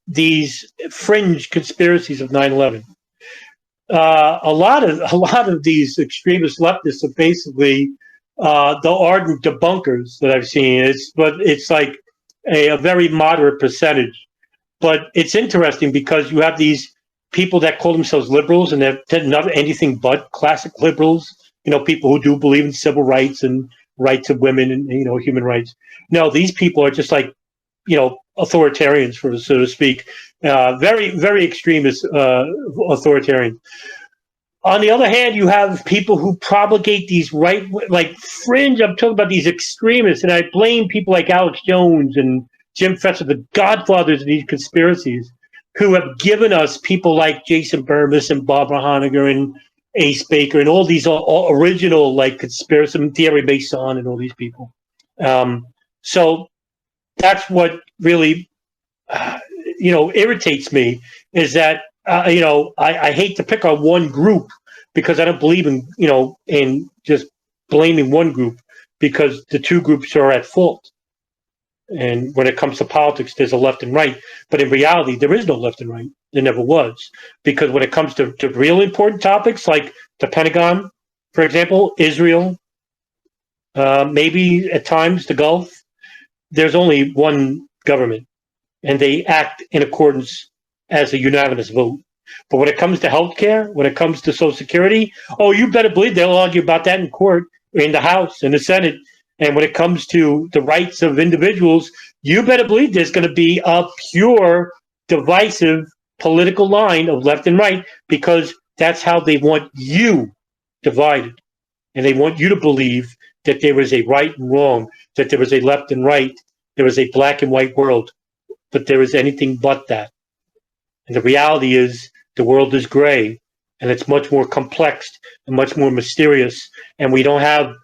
these fringe conspiracies of 9/11. A lot of these extremist leftists are basically the ardent debunkers that I've seen. It's like a very moderate percentage. But it's interesting because you have these people that call themselves liberals, and they're not anything but classic liberals. People who do believe in civil rights and rights of women and human rights. No, these people are just like authoritarians, so to speak, very, very extremist authoritarians. On the other hand, you have people who propagate these like fringe. I'm talking about these extremists, and I blame people like Alex Jones and Jim Fetzer, the godfathers of these conspiracies, who have given us people like Jason Burmis and Barbara Honegger and Ace Baker and all these all original like conspiracy, Thierry Mason and all these people. So that's what really irritates me, is that I hate to pick on one group, because I don't believe in just blaming one group, because the two groups are at fault. And when it comes to politics, there's a left and right. But in reality, there is no left and right. There never was. Because when it comes to real important topics like the Pentagon, for example, Israel, maybe at times the Gulf, there's only one government. And they act in accordance as a unanimous vote. But when it comes to healthcare, when it comes to Social Security, you better believe they'll argue about that in court, in the House, in the Senate. And when it comes to the rights of individuals, you better believe there's going to be a pure, divisive political line of left and right, because that's how they want you divided. And they want you to believe that there is a right and wrong, that there is a left and right, there is a black and white world, but there is anything but that. And the reality is the world is gray, and it's much more complex and much more mysterious, and we don't have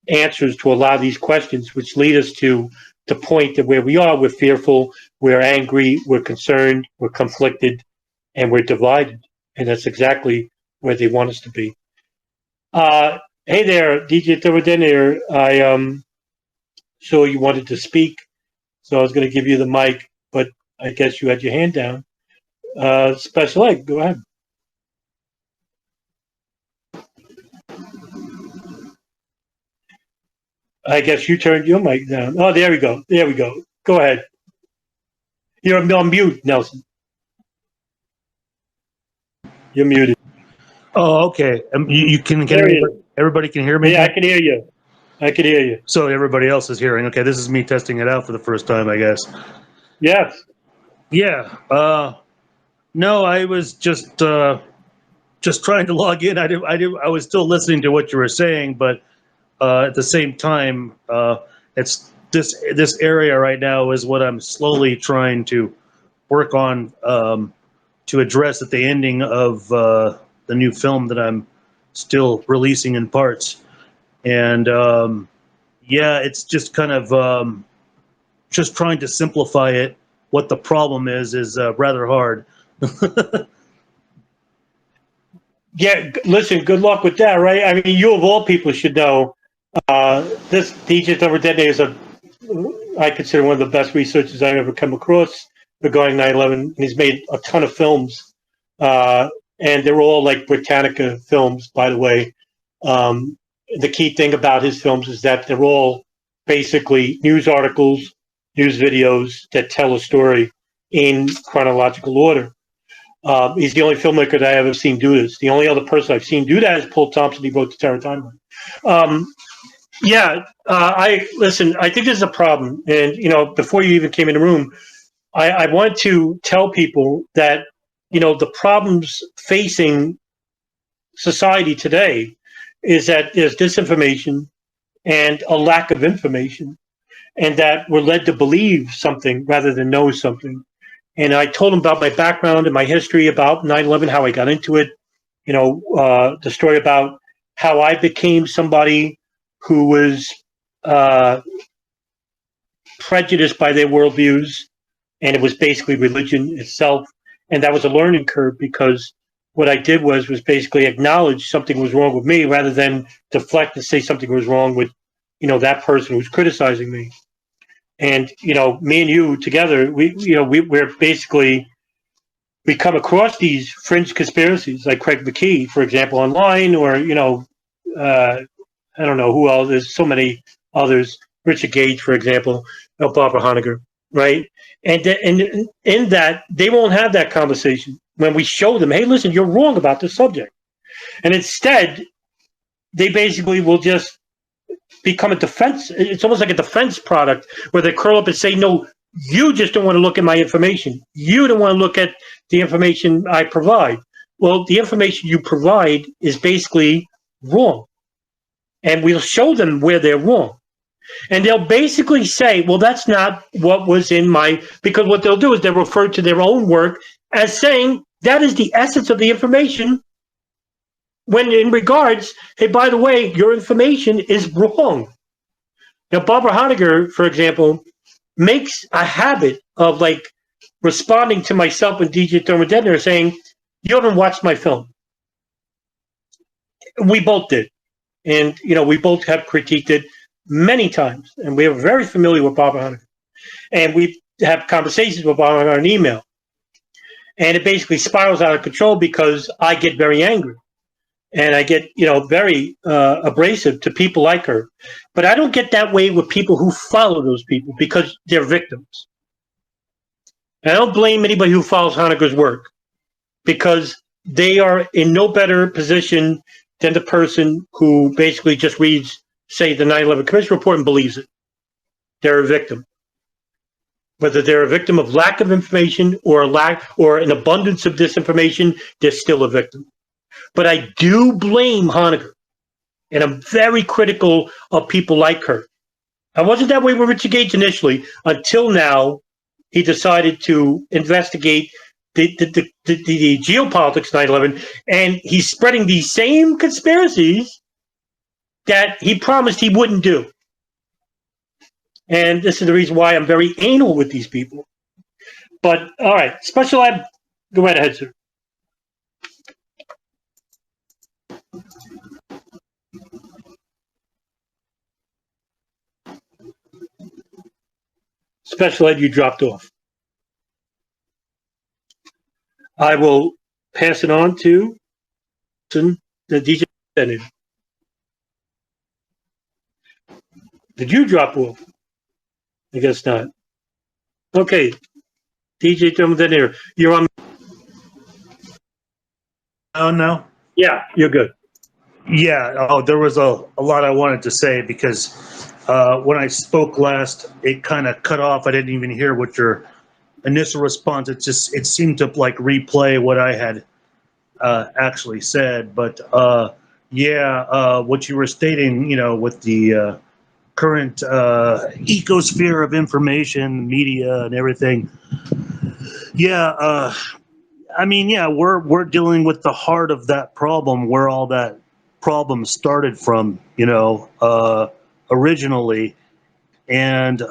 answers to a lot of these questions, which lead us to the point that where we are, we're fearful, we're angry, we're concerned, we're conflicted, and we're divided. And that's exactly where they want us to be. Hey there, DJ Thurbodin. I saw you wanted to speak, so I was going to give you the mic, but I guess you had your hand down. Special Ed, go ahead. I guess you turned your mic down. Oh, there we go. There we go. Go ahead. You're on mute, Nelson. You're muted. Oh, okay. You can everybody can hear me? Yeah, I can hear you. I can hear you. So everybody else is hearing. Okay, this is me testing it out for the first time, I guess. Yes. Yeah. No, I was just just trying to log in. I was still listening to what you were saying, but at the same time, it's this area right now is what I'm slowly trying to work on to address at the ending of the new film that I'm still releasing in parts. And yeah, it's just kind of just trying to simplify it. What the problem is rather hard. Yeah, listen, good luck with that, right? I mean, you of all people should know this DJ Over Dead is I consider one of the best researchers I've ever come across regarding 9/11, and he's made a ton of films, and they're all like Britannica films, by the way. The key thing about his films is that they're all basically news articles, news videos that tell a story in chronological order. He's the only filmmaker that I ever seen do this. The only other person I've seen do that is Paul Thompson. He wrote the Terror Timeline. I listen. I think there's a problem, and before you even came in the room, I want to tell people that the problems facing society today is that there's disinformation and a lack of information, and that we're led to believe something rather than know something. And I told him about my background and my history about 9/11, how I got into it, the story about how I became somebody who was prejudiced by their worldviews, and it was basically religion itself. And that was a learning curve, because what I did was basically acknowledge something was wrong with me rather than deflect and say something was wrong with, that person who's criticizing me. And me and you together, we're basically, we come across these fringe conspiracies like Craig McKee, for example, online, or I don't know who else. There's so many others. Richard Gage, for example, Barbara Honegger, right? And in that, they won't have that conversation when we show them, hey, listen, you're wrong about this subject. And instead, they basically will just become a defense. It's almost like a defense product where they curl up and say, no, you just don't want to look at my information. You don't want to look at the information I provide. Well, the information you provide is basically wrong. And we'll show them where they're wrong. And they'll basically say, well, that's not what was in because what they'll do is they'll refer to their own work as saying that is the essence of the information, when in regards, hey, by the way, your information is wrong. Now, Barbara Honegger, for example, makes a habit of responding to myself and DJ Thermodetonator saying, you haven't watched my film. We both did. And, we both have critiqued it many times. And we are very familiar with Barbara Honegger. And we have conversations with Barbara Honegger on email. And it basically spirals out of control because I get very angry. And I get, very abrasive to people like her. But I don't get that way with people who follow those people, because they're victims. And I don't blame anybody who follows Honegger's work, because they are in no better position than the person who basically just reads, say, the 9/11 Commission report and believes it. They're a victim. Whether they're a victim of lack of information or an abundance of disinformation, they're still a victim. But I do blame Honegger, and I'm very critical of people like her. I wasn't that way with Richard Gage initially, until now he decided to investigate the geopolitics of 9/11, and he's spreading these same conspiracies that he promised he wouldn't do. And this is the reason why I'm very anal with these people. But, all right, Special Ed, go right ahead, sir. Special Ed, you dropped off. I will pass it on to the DJ. Did you drop off? I guess not. Okay, DJ Thermodetonator, you're on. Oh, no? Yeah, you're good. Yeah. Oh, there was a lot I wanted to say, because when I spoke last, it kind of cut off. I didn't even hear what your initial response. It seemed to replay what I had actually said. But what you were stating, with the current ecosphere of information, media, and everything. Yeah, I mean, yeah, we're dealing with the heart of that problem, where all that problem started from, originally, and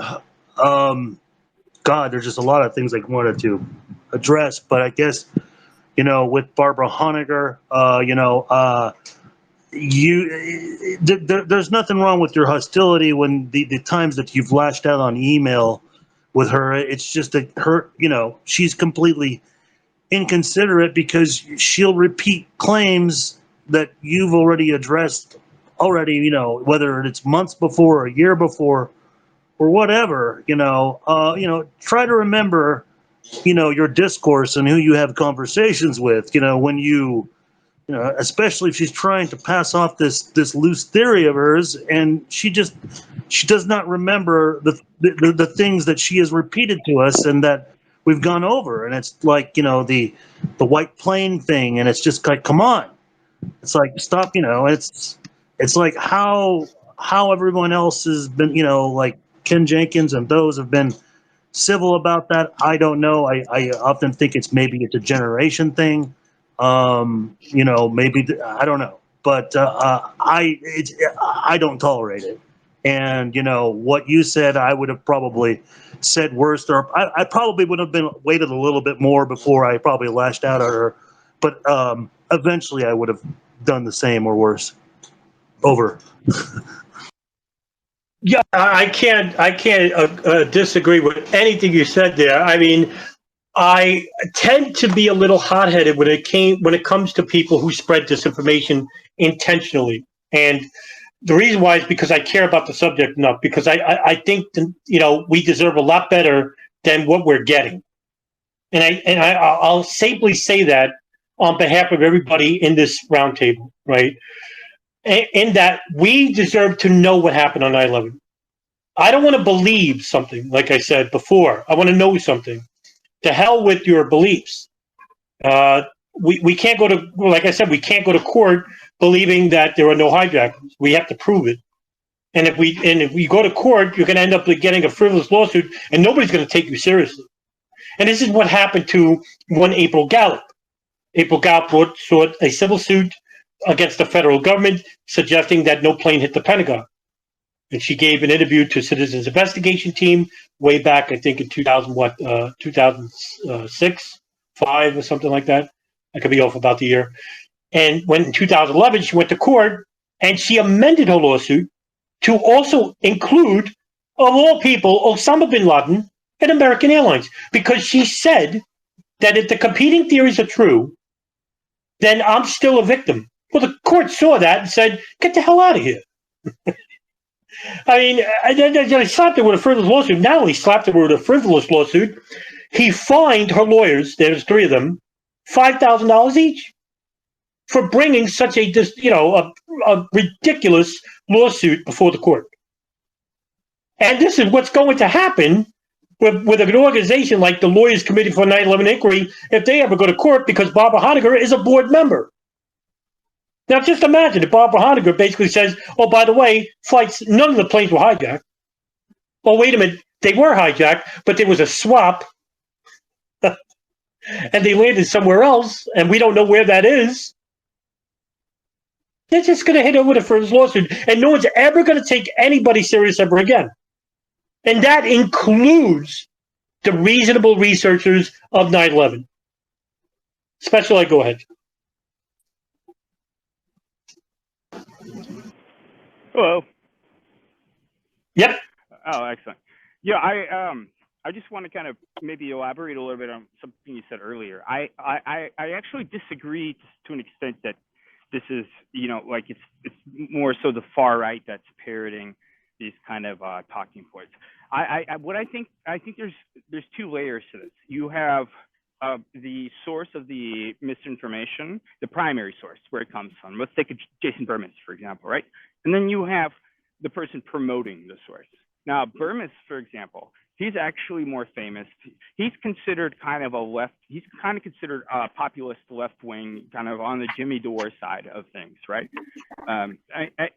God, there's just a lot of things I wanted to address, but I guess with Barbara Honegger, there's nothing wrong with your hostility when the times that you've lashed out on email with her. It's just that her, she's completely inconsiderate because she'll repeat claims that you've already addressed already, whether it's months before or a year before or whatever, try to remember, your discourse and who you have conversations with, when especially if she's trying to pass off this loose theory of hers, and she does not remember the things that she has repeated to us and that we've gone over. And it's like, the white plane thing, and it's just like, come on, it's like, stop, it's like how everyone else has been, like Ken Jenkins and those have been civil about that. I don't know. I often think maybe it's a generation thing. Maybe I don't know, but I don't tolerate it. And what you said, I would have probably said worse, or I probably would have been waited a little bit more before I probably lashed out at her. But eventually, I would have done the same or worse. Over. Yeah, I can't disagree with anything you said there. I mean, I tend to be a little hot-headed when it comes to people who spread disinformation intentionally, and the reason why is because I care about the subject enough. Because I think we deserve a lot better than what we're getting, and I'll safely say that on behalf of everybody in this roundtable, right? In that we deserve to know what happened on 9/11. I don't want to believe something, like I said before. I want to know something. To hell with your beliefs. We can't go to, like I said, we can't go to court believing that there are no hijackers. We have to prove it. And if we go to court, you're going to end up getting a frivolous lawsuit, and nobody's going to take you seriously. And this is what happened to one April Gallup. April Gallup sought a civil suit against the federal government, suggesting that no plane hit the Pentagon. And she gave an interview to Citizens Investigation Team way back, I think in 2006, 5 or something like that. I could be off about the year. And when in 2011, she went to court and she amended her lawsuit to also include, of all people, Osama bin Laden and American Airlines, because she said that if the competing theories are true, then I'm still a victim. Well, the court saw that and said, get the hell out of here. I mean, he slapped her with a frivolous lawsuit. Not only slapped her with a frivolous lawsuit, he fined her lawyers, there's 3 of them, $5,000 each for bringing such a ridiculous lawsuit before the court. And this is what's going to happen with an organization like the Lawyers Committee for 9/11 Inquiry if they ever go to court, because Barbara Honegger is a board member. Now, just imagine if Barbara Honegger basically says, oh, by the way, none of the planes were hijacked. Oh, wait a minute, they were hijacked, but there was a swap, and they landed somewhere else, and we don't know where that is. They're just going to hit her with a frivolous lawsuit, and no one's ever going to take anybody serious ever again. And that includes the reasonable researchers of 9/11. Special Ed, go ahead. Hello. Yep. Oh, excellent. Yeah, I just want to kind of maybe elaborate a little bit on something you said earlier. I actually disagree to an extent that this is, like it's more so the far right that's parroting these kind of talking points. I think there's 2 layers to this. You have the source of the misinformation, the primary source, where it comes from. Let's take Jason Bermas, for example, right? And then you have the person promoting the source. Now, Bermas, for example, He's actually more famous. He's considered kind of a left. He's kind of considered a populist left wing, kind of on the Jimmy Dore side of things, right? I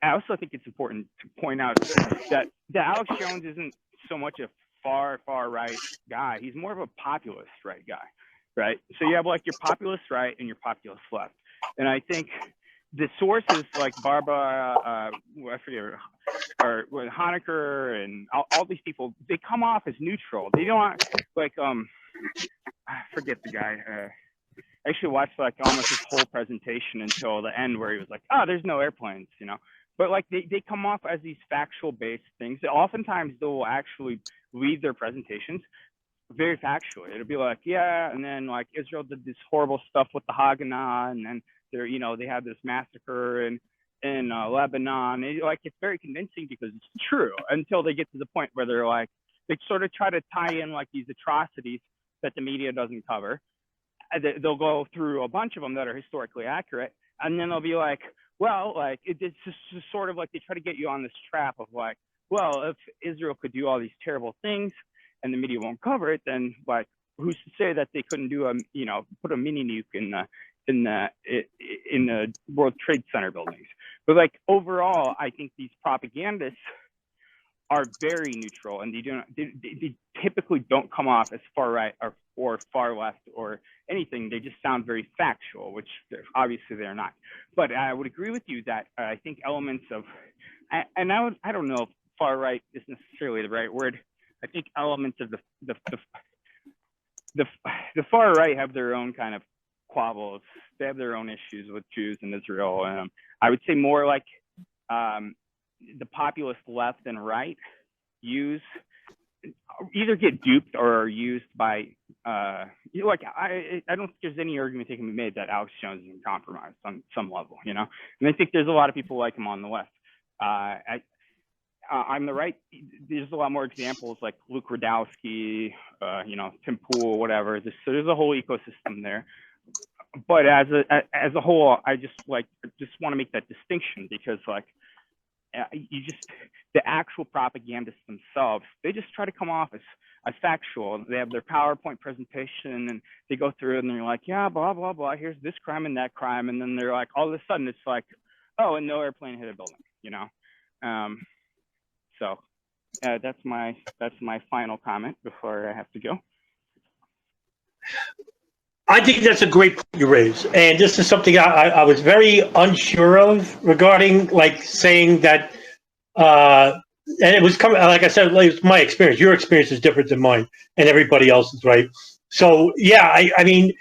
also think it's important to point out that Alex Jones isn't so much a far right guy. He's more of a populist right guy, right? So you have like your populist right and your populist left, and I think the sources like Barbara, I forget, or Honecker and all these people, they come off as neutral. They don't like I forget the guy. I actually watched like almost his whole presentation until the end where he was like, "Oh, there's no airplanes," you know. But like they come off as these factual based things. Oftentimes they'll actually lead their presentations very factually. It'll be like, yeah, and then like Israel did this horrible stuff with the Haganah, and then they had this massacre in Lebanon. It's very convincing because it's true until they get to the point where they're like, they sort of try to tie in like these atrocities that the media doesn't cover. They'll go through a bunch of them that are historically accurate, and then they'll be like, well, like it's just sort of like they try to get you on this trap of like, well, if Israel could do all these terrible things and the media won't cover it, then like who's to say that they couldn't do put a mini nuke in the World Trade Center buildings? But like overall, I think these propagandists are very neutral, and they typically don't come off as far right or far left or anything. They just sound very factual, which obviously they're not. But I would agree with you that I think elements of, and I don't know if far right is necessarily the right word. I think elements of the far right have their own kind of quabbles. They have their own issues with Jews in Israel. I would say more like the populist left and right either get duped or are used by I don't think there's any argument that can be made that Alex Jones is compromised on some level, you know. And I think there's a lot of people like him on the left. On the right, there's a lot more examples like Luke Radowski, Tim Pool, whatever. So there's a whole ecosystem there. But as a whole, I just want to make that distinction because like the actual propagandists themselves, they just try to come off as factual. They have their PowerPoint presentation and they go through it and they're like, yeah, blah, blah, blah, here's this crime and that crime. And then they're like, all of a sudden it's like, oh, and no airplane hit a building, you know? So that's my final comment before I have to go. I think that's a great point you raise, and this is something I was very unsure of regarding, like saying that, and it was coming. Like I said, like, it's my experience. Your experience is different than mine, and everybody else's, right? So yeah, I mean,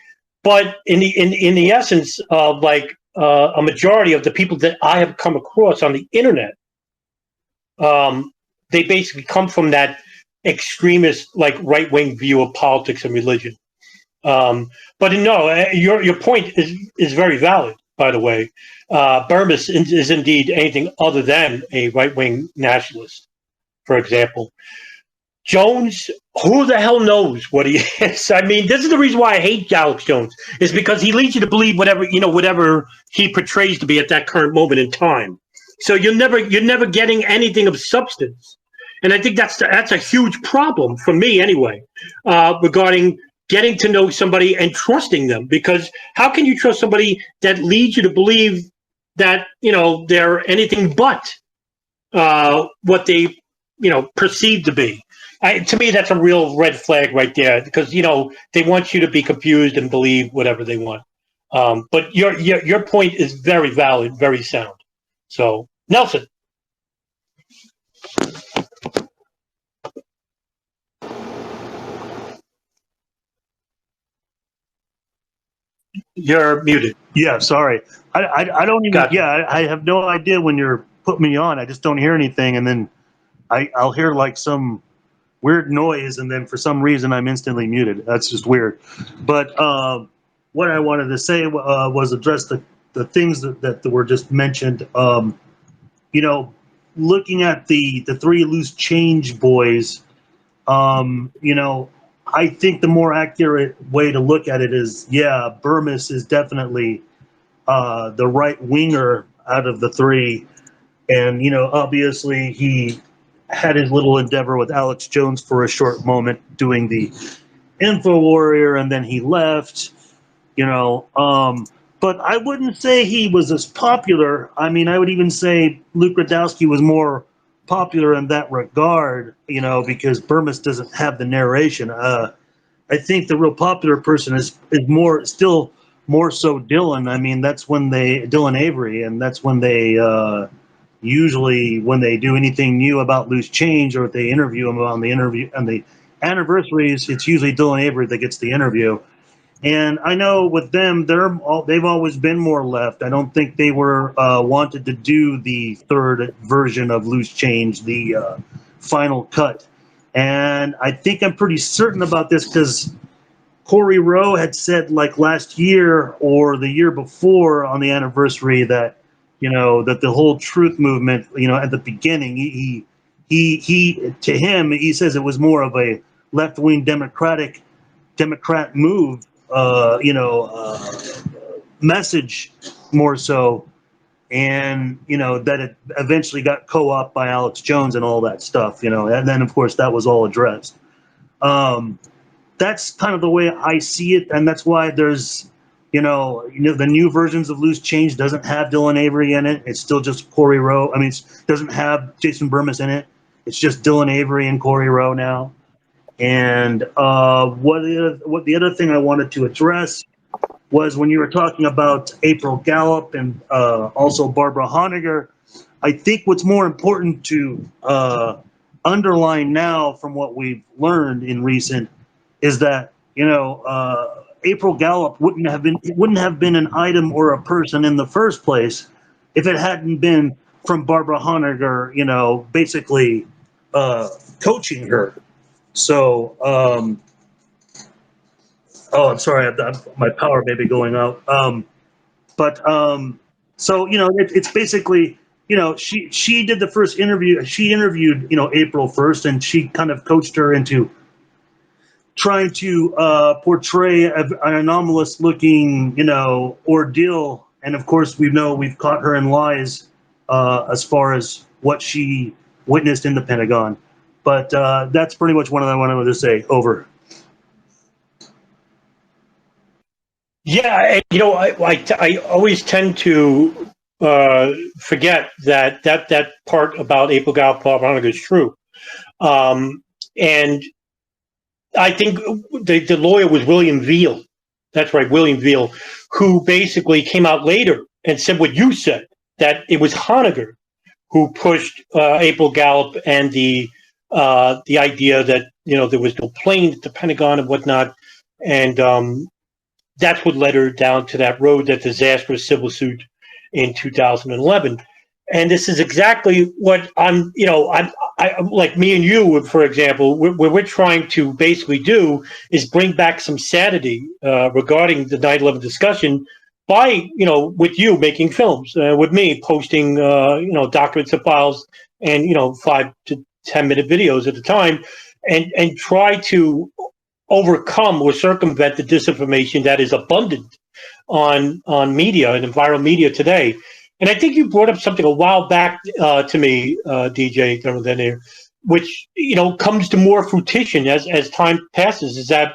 but in the essence of like a majority of the people that I have come across on the internet, they basically come from that extremist, like right-wing view of politics and religion. But no, your point is very valid, by the way. Burmis is indeed anything other than a right-wing nationalist, for example. Jones, who the hell knows what he is? I mean, this is the reason why I hate Alex Jones, is because he leads you to believe whatever he portrays to be at that current moment in time. So you're never getting anything of substance. And I think that's a huge problem for me anyway, regarding getting to know somebody and trusting them, because how can you trust somebody that leads you to believe that, they're anything but what they, perceive to be? To me, that's a real red flag right there, because, they want you to be confused and believe whatever they want. But your point is very valid, very sound. So, Nelson. You're muted. Yeah, sorry. I don't even. Gotcha. Yeah, I have no idea when you're putting me on. I just don't hear anything, and then I'll hear like some weird noise, and then for some reason I'm instantly muted. That's just weird. But what I wanted to say was address the things that were just mentioned. Looking at the three loose change boys, I think the more accurate way to look at it is, yeah, Burmis is definitely the right winger out of the three. And, obviously he had his little endeavor with Alex Jones for a short moment doing the Info Warrior, and then he left, you know. But I wouldn't say he was as popular. I mean, I would even say Luke Radowski was more popular in that regard, you know, because Burmese doesn't have the narration. I think the real popular person is still more so Dylan. I mean, that's when Dylan Avery, and that's when they usually when they do anything new about Loose Change, or if they interview him on the interview and the anniversaries, it's usually Dylan Avery that gets the interview. And I know with them, they've always been more left. I don't think they were wanted to do the third version of Loose Change, the final cut. And I think I'm pretty certain about this because Corey Rowe had said like last year or the year before on the anniversary that, you know, that the whole truth movement, you know, at the beginning, he to him, he says it was more of a left-wing Democrat move, message more so, and you know that it eventually got co-opted by Alex Jones and all that stuff, you know, and then of course that was all addressed. That's kind of the way I see it, and that's why there's, you know, the new versions of Loose Change doesn't have Dylan Avery in it. It's still just Corey Rowe. I mean, it doesn't have Jason Burmese in it. It's just Dylan Avery and Corey Rowe now. And what the other thing I wanted to address was when you were talking about April Gallup and also Barbara Honegger. I think what's more important to underline now from what we've learned in recent is that, you know, April Gallup wouldn't have been an item or a person in the first place if it hadn't been from Barbara Honegger, you know, basically coaching her. So, I'm sorry, my power may be going out. So, you know, it's basically, you know, she did the first interview. She interviewed, you know, April first, and she kind of coached her into trying to portray an anomalous looking, you know, ordeal. And of course, we've caught her in lies as far as what she witnessed in the Pentagon. But that's pretty much what I wanted to say. Over. Yeah, and you know, I always tend to forget that part about April Gallup Honegger is true, and I think the lawyer was William Veal. That's right, William Veal, who basically came out later and said what you said, that it was Honegger who pushed April Gallup and the idea that, you know, there was no plane at the Pentagon and whatnot, and that's what led her down to that road, that disastrous civil suit in 2011. And this is exactly what I'm like me and you, for example, what we're trying to basically do is bring back some sanity regarding the 9/11 discussion by, you know, with you making films, with me posting, you know, documents and files and, you know, 5 to 10 minute videos at a time, and try to overcome or circumvent the disinformation that is abundant on media and viral media today. And I think you brought up something a while back to me, DJ, which, you know, comes to more fruition as time passes, is that,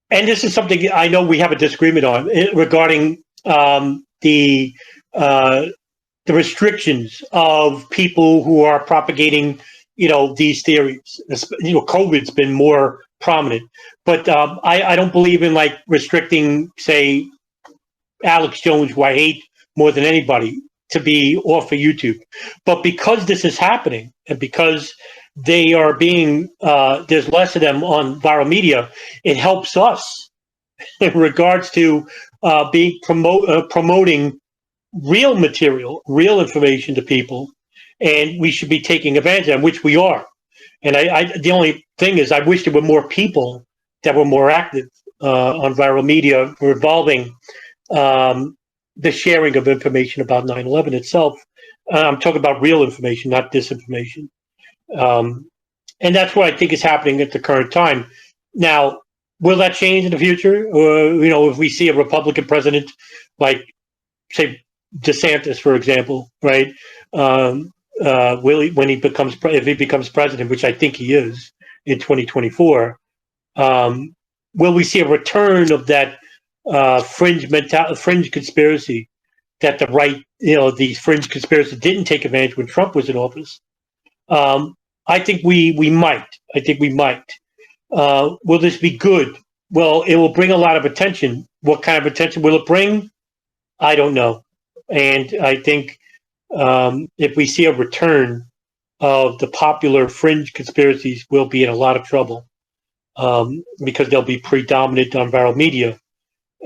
and this is something I know we have a disagreement on regarding the restrictions of people who are propagating, you know, these theories. You know, COVID's been more prominent, but I don't believe in like restricting, say, Alex Jones, who I hate more than anybody, to be off of YouTube. But because this is happening, and because they are being, there's less of them on viral media, it helps us in regards to being promoting real material, real information to people, and we should be taking advantage of them, which we are. And the only thing is, I wish there were more people that were more active on viral media revolving the sharing of information about 9/11 itself. I'm talking about real information, not disinformation. And that's what I think is happening at the current time. Now, will that change in the future? Or, you know, if we see a Republican president like, say, DeSantis, for example, right? when he becomes if he becomes president, which I think he is in 2024. Will we see a return of that fringe conspiracy that the right, these fringe conspiracies didn't take advantage when Trump was in office? I think we might. I think we might. Will this be good? Well, it will bring a lot of attention. What kind of attention will it bring? I don't know. And I think if we see a return of the popular fringe conspiracies, we'll be in a lot of trouble because they'll be predominant on viral media.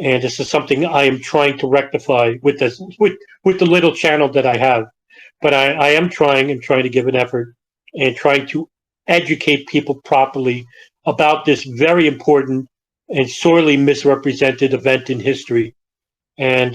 And this is something I am trying to rectify with the little channel that I have. But I am trying to give an effort and trying to educate people properly about this very important and sorely misrepresented event in history. And,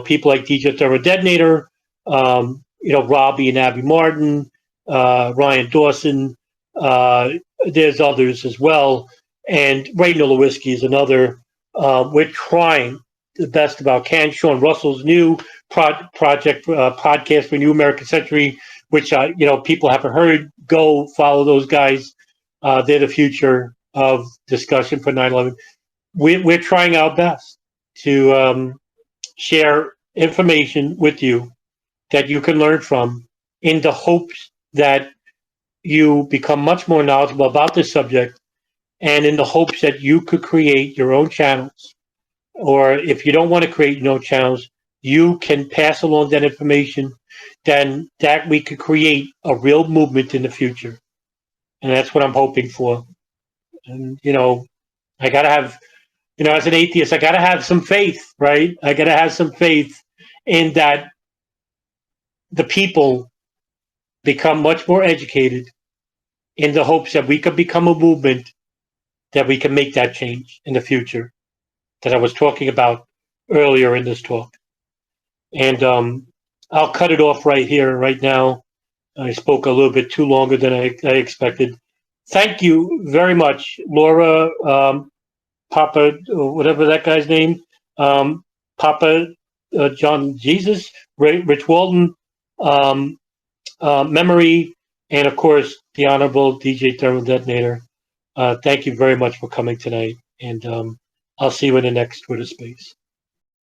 people like DJ Thermal Detonator, Robbie and Abby Martin, Ryan Dawson, there's others as well. And Ray Nowolski is another. We're trying the best about can. Sean Russell's new podcast for New American Century, which, people haven't heard. Go follow those guys. They're the future of discussion for 9/11. We're trying our best to share information with you that you can learn from in the hopes that you become much more knowledgeable about this subject and in the hopes that you could create your own channels. Or if you don't want to create your own channels, you can pass along that information, then that we could create a real movement in the future. And that's what I'm hoping for. And, I got to have, as an atheist, I got to have some faith, right? I got to have some faith in that the people become much more educated in the hopes that we could become a movement that we can make that change in the future that I was talking about earlier in this talk. And I'll cut it off right here, right now. I spoke a little bit too longer than I expected. Thank you very much, Laura, Papa, whatever that guy's name, Papa John Jesus, Rich Walton, Memory, and of course, the Honorable DJ Thermal Detonator. Thank you very much for coming tonight, and I'll see you in the next Twitter space.